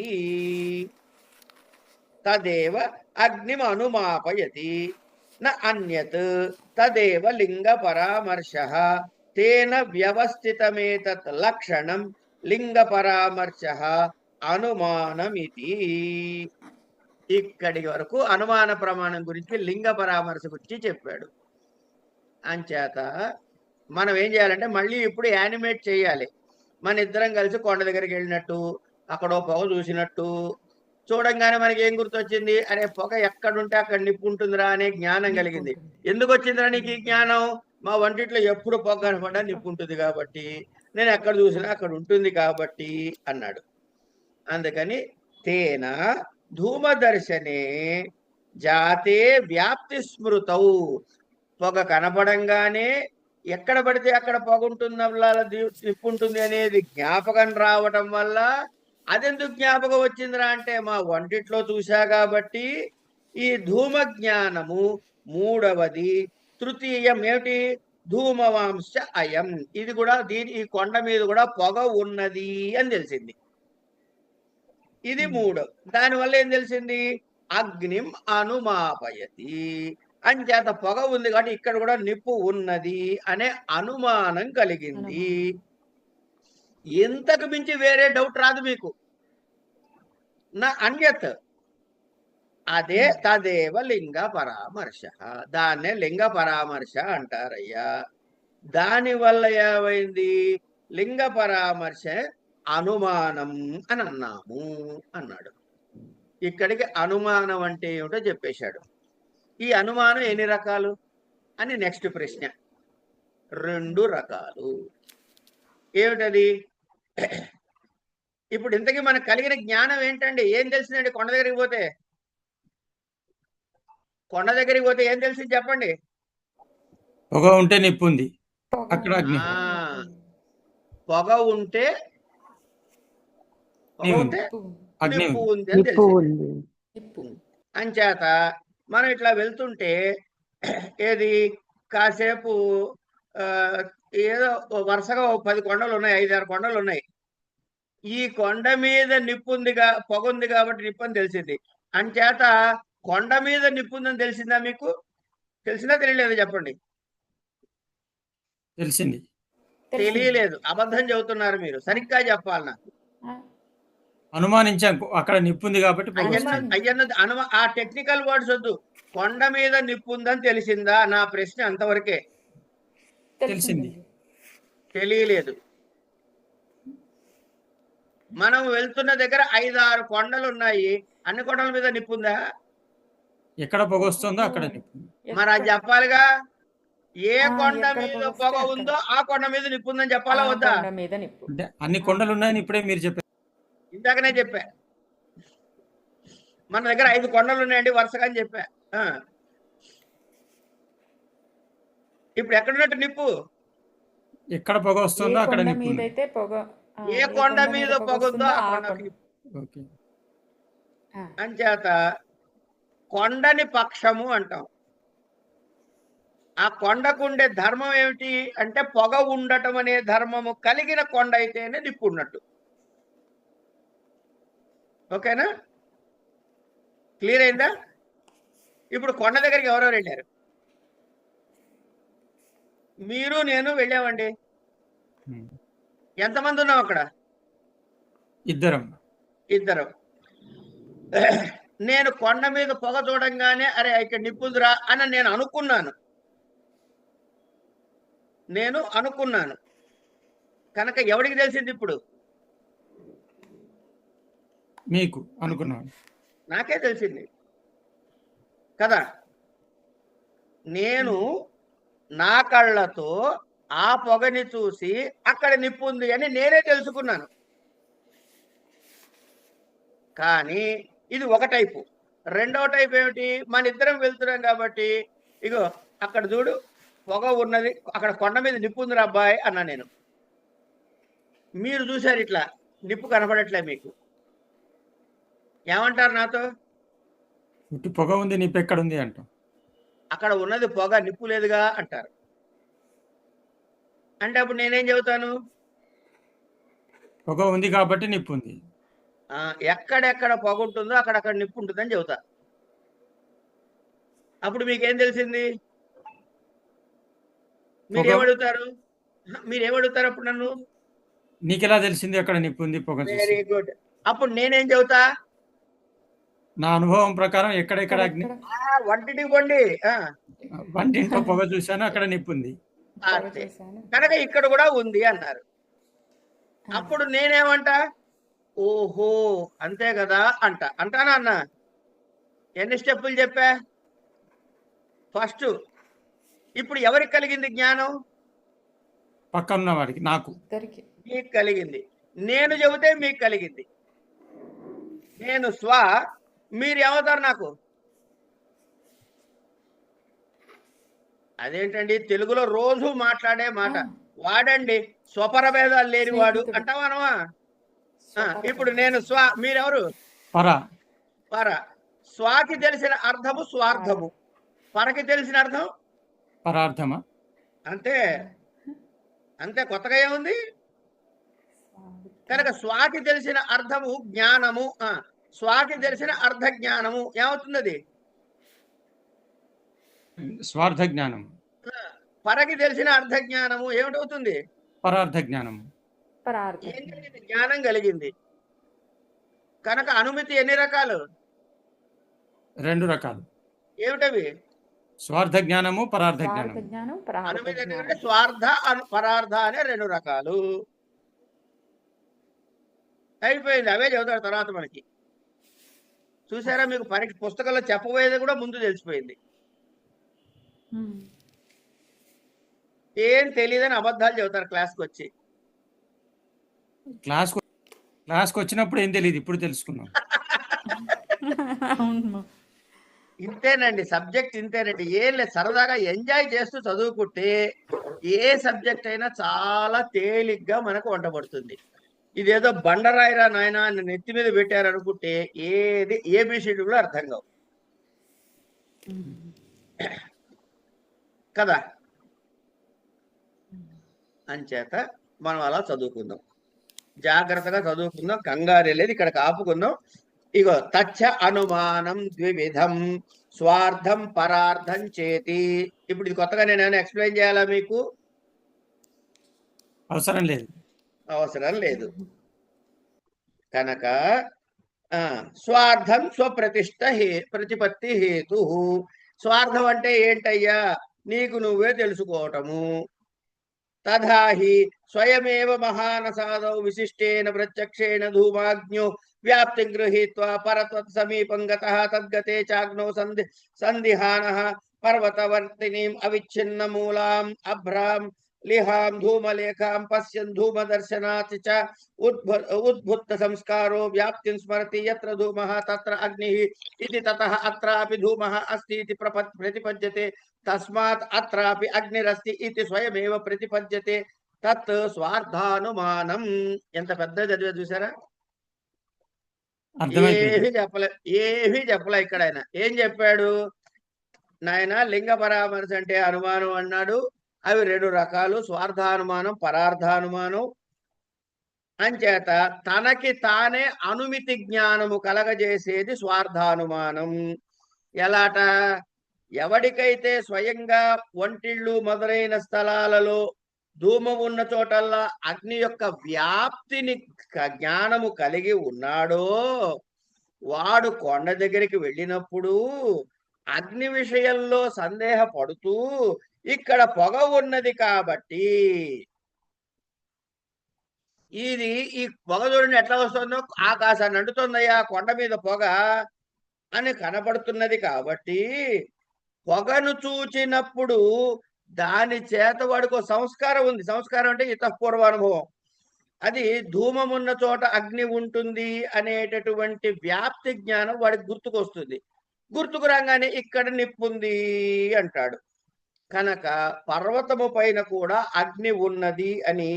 తదేవ అగ్నిం అనుమాపయతి న అన్యత్ తదేవ లింగ పరామర్శః తేన వ్యవస్థితమేతత్ లక్షణం లింగ పరామర్శః అనుమానమితి. ఇక్కడి వరకు అనుమాన ప్రమాణం గురించి, లింగ పరామర్శ గురించి చెప్పాడు. అంచేత మనం ఏం చేయాలంటే మళ్ళీ ఇప్పుడు యానిమేట్ చేయాలి. మన ఇద్దరం కలిసి కొండ దగ్గరికి వెళ్ళినట్టు, అక్కడో పొగ చూసినట్టు, చూడంగానే మనకి ఏం గుర్తొచ్చింది? అరే పొగ ఎక్కడుంటే అక్కడ నిప్పు ఉంటుందిరా అనే జ్ఞానం నిప్పు కలిగింది. ఉంటుంది. ఎందుకు వచ్చిందిరా నీకు ఈ జ్ఞానం? మా వంటిట్లో ఎప్పుడు పొగ కనపడ్డా నిప్పు ఉంటుంది కాబట్టి, నేను ఎక్కడ చూసినా అక్కడ ఉంటుంది కాబట్టి అన్నాడు. అందుకని తేన ధూమదర్శనే జాతే వ్యాప్తి స్మృతౌ. పొగ కనపడంగానే ఎక్కడ పడితే అక్కడ పొగ ఉంటుందల్లా నిప్పు ఉంటుంది అనేది జ్ఞాపకం రావటం వల్ల, అదెందుకు జ్ఞాపకం వచ్చిందిరా అంటే మా వంటిట్లో చూశా కాబట్టి. ఈ ధూమ జ్ఞానము మూడవది. తృతీయం ఏమిటి? ధూమవాంశ అయం. ఇది కూడా ఈ కొండ మీద కూడా పొగ ఉన్నది అని తెలిసింది. ఇది మూడు. దానివల్ల ఏం తెలిసింది? అగ్నిం అనుమాపయతి. అంచేత పొగ ఉంది కాబట్టి ఇక్కడ కూడా నిప్పు ఉన్నది అనే అనుమానం కలిగింది. ఇంతకు మించి వేరే డౌట్ రాదు మీకు. నా అన్యత్ అదే తదేవ లింగ పరామర్శ. దాన్నే లింగ పరామర్శ అంటారయ్యా. దాని వల్ల ఏమైంది? లింగ పరామర్శ అనుమానం అని అన్నాము అన్నాడు. ఇక్కడికి అనుమానం అంటే ఏమిటో చెప్పేశాడు. ఈ అనుమానం ఎన్ని రకాలు అని నెక్స్ట్ ప్రశ్న. 2 రకాలు. ఏమిటది? ఇప్పుడు ఇంతకీ మనకు కలిగిన జ్ఞానం ఏంటండి? ఏం తెలిసిందండి కొండ దగ్గరికి పోతే? కొండ దగ్గరికి పోతే ఏం తెలిసింది చెప్పండి? పొగ ఉంటే నిప్పు ఉంది, పొగ అక్కడ అగ్ని. ఆ, పొగ ఉంటే నిప్పు. అగ్ని నిప్పు ఉంది. ఉంది అని నిప్పు తెలిసింది. ఉంది. నిప్పు. అంచేత మనం ఇట్లా వెళ్తుంటే ఏది కాసేపు ఏదో వరుసగా 10 కొండలు ఉన్నాయి, 5-6 కొండలు ఉన్నాయి. ఈ కొండ మీద నిప్పు ఉందిగా, పొగ ఉంది కాబట్టి నిప్పు అని తెలిసింది. అంచేత కొండ మీద నిప్పు ఉందని తెలిసిందా మీకు? తెలిసిందా తెలియలేదు చెప్పండి? తెలిసింది. తెలియలేదు. అబద్ధం చెబుతున్నారు మీరు. సరిగ్గా చెప్పాలి నాకు. అనుమానించాం అక్కడ నిప్పు ఉంది కాబట్టి పొగ అయ్యన్న వస్తుంది. అయ్యన్న ఆ టెక్నికల్ వర్డ్స్ వద్దు. కొండ మీద నిప్పు ఉందని తెలిసిందా? నా ప్రశ్న అంతవరకే. తెలిసింది. తెలియలేదు. మనం వెళ్తున్న దగ్గర 5-6 కొండలు ఉన్నాయి. అన్ని కొండల మీద నిప్పు ఉందా? ఎక్కడ పొగ వస్తుందో అక్కడ నిప్పు ఉంది. మరి అది చెప్పాలిగా. ఏ ఆ, కొండ ఎక్కడ మీద పొగ వస్తే పొగ అక్కడ. ఉందో ఆ కొండ మీద నిప్పు ఉందని ఆ చెప్పాలా వద్దా? కొండ మీద నిప్పు. అంటే అన్ని కొండలు ఉన్నాయని ఇప్పుడే మీరు చెప్పారు. ఇందాకనే చెప్పా. మన దగ్గర 5 కొండలు ఉన్నాయండి వరుసగా అని చెప్పా. ఆ. ఇప్పుడు ఎక్కడున్నట్టు నిప్పు? ఎక్కడ పొగ ఏ వస్తుందో అక్కడ కొండ నిప్పు మీద ఉంది. అయితే పొగ ఏ ఏ కొండ కొండ మీద మీద పొగ పొగ ఉందో వస్తుందో ఆ ఆ కొండ కొండ. ఓకే. ఆ, అంచేత కొండని పక్షము అంటాం. ఆ కొండకుండే ధర్మం ఏమిటి అంటే పొగ ఉండటం అనే ధర్మము కలిగిన కొండ అయితేనే నిప్పు ఉన్నట్టు. ఓకేనా? క్లియర్ అయిందా? ఇప్పుడు కొండ దగ్గరికి ఎవరెవరు వెళ్ళారు? మీరు నేను వెళ్ళామండి. ఉమ్. ఎంతమంది ఉన్నాం అక్కడ? ఇద్దరం. ఇద్దరు. నేను కొండ మీద పొగ చూడంగానే అరే ఇక్కడ నిప్పుందిరా అని నేను అనుకున్నాను. కనుక ఎవడికి తెలిసింది ఇప్పుడు? మీకు అనుకున్నాను. నాకే తెలిసింది కదా. నేను నా కళ్ళతో ఆ పొగని చూసి అక్కడ నిప్పు ఉంది అని నేనే తెలుసుకున్నాను. కానీ ఇది ఒక టైపు. రెండవ టైప్ ఏమిటి? మన ఇద్దరం వెళ్తున్నాం కాబట్టి ఇగో అక్కడ చూడు పొగ ఉన్నది, అక్కడ కొండ మీద నిప్పు ఉందిరా అబ్బాయి అన్నా నేను. మీరు చూశారు ఇట్లా నిప్పు కనపడట్లే మీకు. ఏమంటారు నాతో? ఉట్టి పొగ ఉంది, నిప్పు ఎక్కడుంది అంటాం. అక్కడ ఉన్నది పొగ, నిప్పు లేదుగా అంటారు. అంటే అప్పుడు నేనేం చెబుతాను? పొగ ఉంది కాబట్టి నిప్పు ఉంది. ఎక్కడెక్కడ పొగ ఉంటుందో అక్కడక్కడ నిప్పు ఉంటుందని చెబుతా. అప్పుడు మీకేం తెలిసింది? మీరేమడుగుతారు? అప్పుడు నన్ను? నీకెలా తెలిసింది అక్కడ నిప్పు ఉంది పొగ చూసి? Very good. అప్పుడు నేనేం చెబుతా? నా అనుభవం ప్రకారం ఎక్కడెక్కడ అగ్ని వంటింటికి పోండి. వంటింట్లో పొగ చూశాను, అక్కడ నిప్పు ఉంది. పొగ అంతే. చూశాను. కనుక ఇక్కడ కూడా ఉంది అన్నారు. అప్పుడు నేనేమంటా? ఓహో అంతే కదా అంటానా అన్న? ఎన్ని స్టెప్పులు చెప్పా? ఫస్ట్ ఇప్పుడు ఎవరికి కలిగింది జ్ఞానం? పక్కనున్న వాడికి, నాకు. ఇద్దరికి. మీకు కలిగింది. నేను చెబితే మీకు కలిగింది. నేను స్వ, మీరు ఏమవుతారు నాకు? అదేంటండి తెలుగులో రోజు మాట్లాడే మాట వాడండి. స్వపర భేదాలు లేనివాడు స్నేహితుడు. అంటావా అనవా? స్వపర ఇప్పుడు నేను స్వ, మీరెవరు? పర. పర. స్వాకి తెలిసిన అర్థము స్వార్థము, పరకి తెలిసిన అర్థం పరార్థమా? అంతే. కొత్తగా ఏముంది? కనుక స్వాకి తెలిసిన అర్థము జ్ఞానము, స్వాకి తెలిసిన అర్ధ జ్ఞానము ఏమవుతుంది? అది స్వార్థ జ్ఞానం. పరకి తెలిసిన అర్ధ జ్ఞానము ఏమిటవుతుంది? పరార్థ జ్ఞానం. పరార్థ. ఏం కలిగింది? జ్ఞానం కలిగింది. కనుక అనుమతి ఎన్ని రకాలు? 2 రకాలు. ఏమిటవి? స్వార్థ జ్ఞానము, పరార్థ స్వార్థ జ్ఞానం. జ్ఞానం, పరార్థ అనుమతి జ్ఞానం. అంటే స్వార్థ పరార్థ అనే 2 రకాలు. అయిపోయింది. అవే చదువుతాడు తర్వాత మనకి. చూసారా, మీకు పరీక్ష పుస్తకంలో చెప్పబోయేది కూడా ముందు తెలిసిపోయింది. ఏం తెలియదని అబద్ధాలు చెబుతారు క్లాస్కి వచ్చి. క్లాస్కి వచ్చినప్పుడు ఏం తెలియదు, ఇప్పుడు తెలుసుకున్నాం. అవును. ఇంతేనండి సబ్జెక్ట్, ఇంతేనండి. ఏం లేదు, సరదాగా ఎంజాయ్ చేస్తూ చదువుకుంటే ఏ సబ్జెక్ట్ అయినా చాలా తేలిగ్గా మనకు వంటబడుతుంది. ఇదేదో బండరాయిరా నాయన అని నెత్తి మీద పెట్టారు అనుకుంటే ఏది ఏబిసిడి కూడా అర్థం కావు కదా. అంచేత మనం అలా చదువుకుందాం, జాగ్రత్తగా చదువుకుందాం, కంగారు లేదు. ఇక్కడ ఆపుకుందాం. ఇగో తచ్చ అనుమానం ద్వివిధం స్వార్థం పరార్థం చేతి. ఇప్పుడు ఇది కొత్తగా నేను ఏమైనా ఎక్స్ప్లెయిన్ చేయాలా మీకు? అవసరం లేదు. కనుక స్వార్థం స్వప్రతిష్ట ప్రతిపత్తి హేతు. స్వార్థం అంటే ఏంటయ్యా? నీకు నువ్వే తెలుసుకోవటము. తథాహి స్వయమేవ మహానసాదౌ విశిష్టేన ప్రత్యక్షేణ ధూమాగ్న్యో వ్యాప్తి గృహీత్వా పరత్వత్ సమీపం గతః తద్గతే చాగ్నో సందిహానః పర్వతవర్తినీం అవిచ్ఛిన్న మూలాం అభ్రాం లిహాం ధూమలేఖాం పశ్యన్ ధూమదర్శనాత్ చ ఉద్భుత్త సంస్కారో వ్యాప్తిం స్మరతి యత్ర ధూమః తత్ర అగ్నిః ఇది తతః అత్రాపి ధూమః అస్తి ఇది ప్రతిపద్యతే తస్మాత్ అత్రాపి అగ్నిరస్తి ఇది స్వయమేవ ప్రతిపద్యతే తత్ స్వార్థానుమానం. ఎంత పెద్ద చదివా చూసారా? ఏమీ చెప్పలే ఇక్కడ ఆయన. ఏం చెప్పాడు? నాయన లింగ పరామర్శ అంటే అనుమానం అన్నాడు. అవి 2 రకాలు, స్వార్థానుమానం, పరార్థానుమానం. అంచేత తనకి తానే అనుమితి జ్ఞానము కలగజేసేది స్వార్థానుమానం. ఎలాట? ఎవడికైతే స్వయంగా ఒంటిళ్ళు మొదలైన స్థలాలలో ధూమం ఉన్న చోటల్లా అగ్ని యొక్క వ్యాప్తిని జ్ఞానము కలిగి ఉన్నాడో వాడు కొండ దగ్గరికి వెళ్ళినప్పుడు అగ్ని విషయంలో సందేహపడుతూ ఇక్కడ పొగ ఉన్నది కాబట్టి ఇది ఈ పొగ చూడండి ఎట్లా వస్తుందో, ఆకాశాన్ని అంటుతుందయ్యా కొండ మీద పొగ అని కనపడుతున్నది కాబట్టి పొగను చూచినప్పుడు దాని చేత వాడికి సంస్కారం ఉంది. సంస్కారం అంటే ఇతపూర్వానుభవం. అది ధూమమున్న చోట అగ్ని ఉంటుంది అనేటటువంటి వ్యాప్తి జ్ఞానం వాడికి గుర్తుకొస్తుంది. గుర్తుకు రాగానే ఇక్కడ నిప్పుంది అంటాడు. కనుక పర్వతము పైన కూడా అగ్ని ఉన్నది అని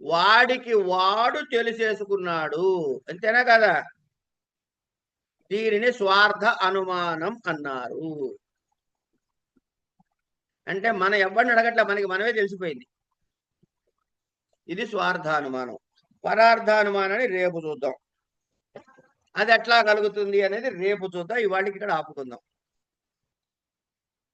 వాడికి వాడు తెలిసేసుకున్నాడు. అంతేనా కదా? దీనిని స్వార్థ అనుమానం అన్నారు. అంటే మన ఎవరిని అడగట్లే, మనకి మనమే తెలిసిపోయింది. ఇది స్వార్థానుమానం. పరార్థానుమానాన్ని రేపు చూద్దాం. అది ఎట్లా కలుగుతుంది అనేది రేపు చూద్దాం. ఇవాళకి ఇక్కడ ఆపుకుందాం.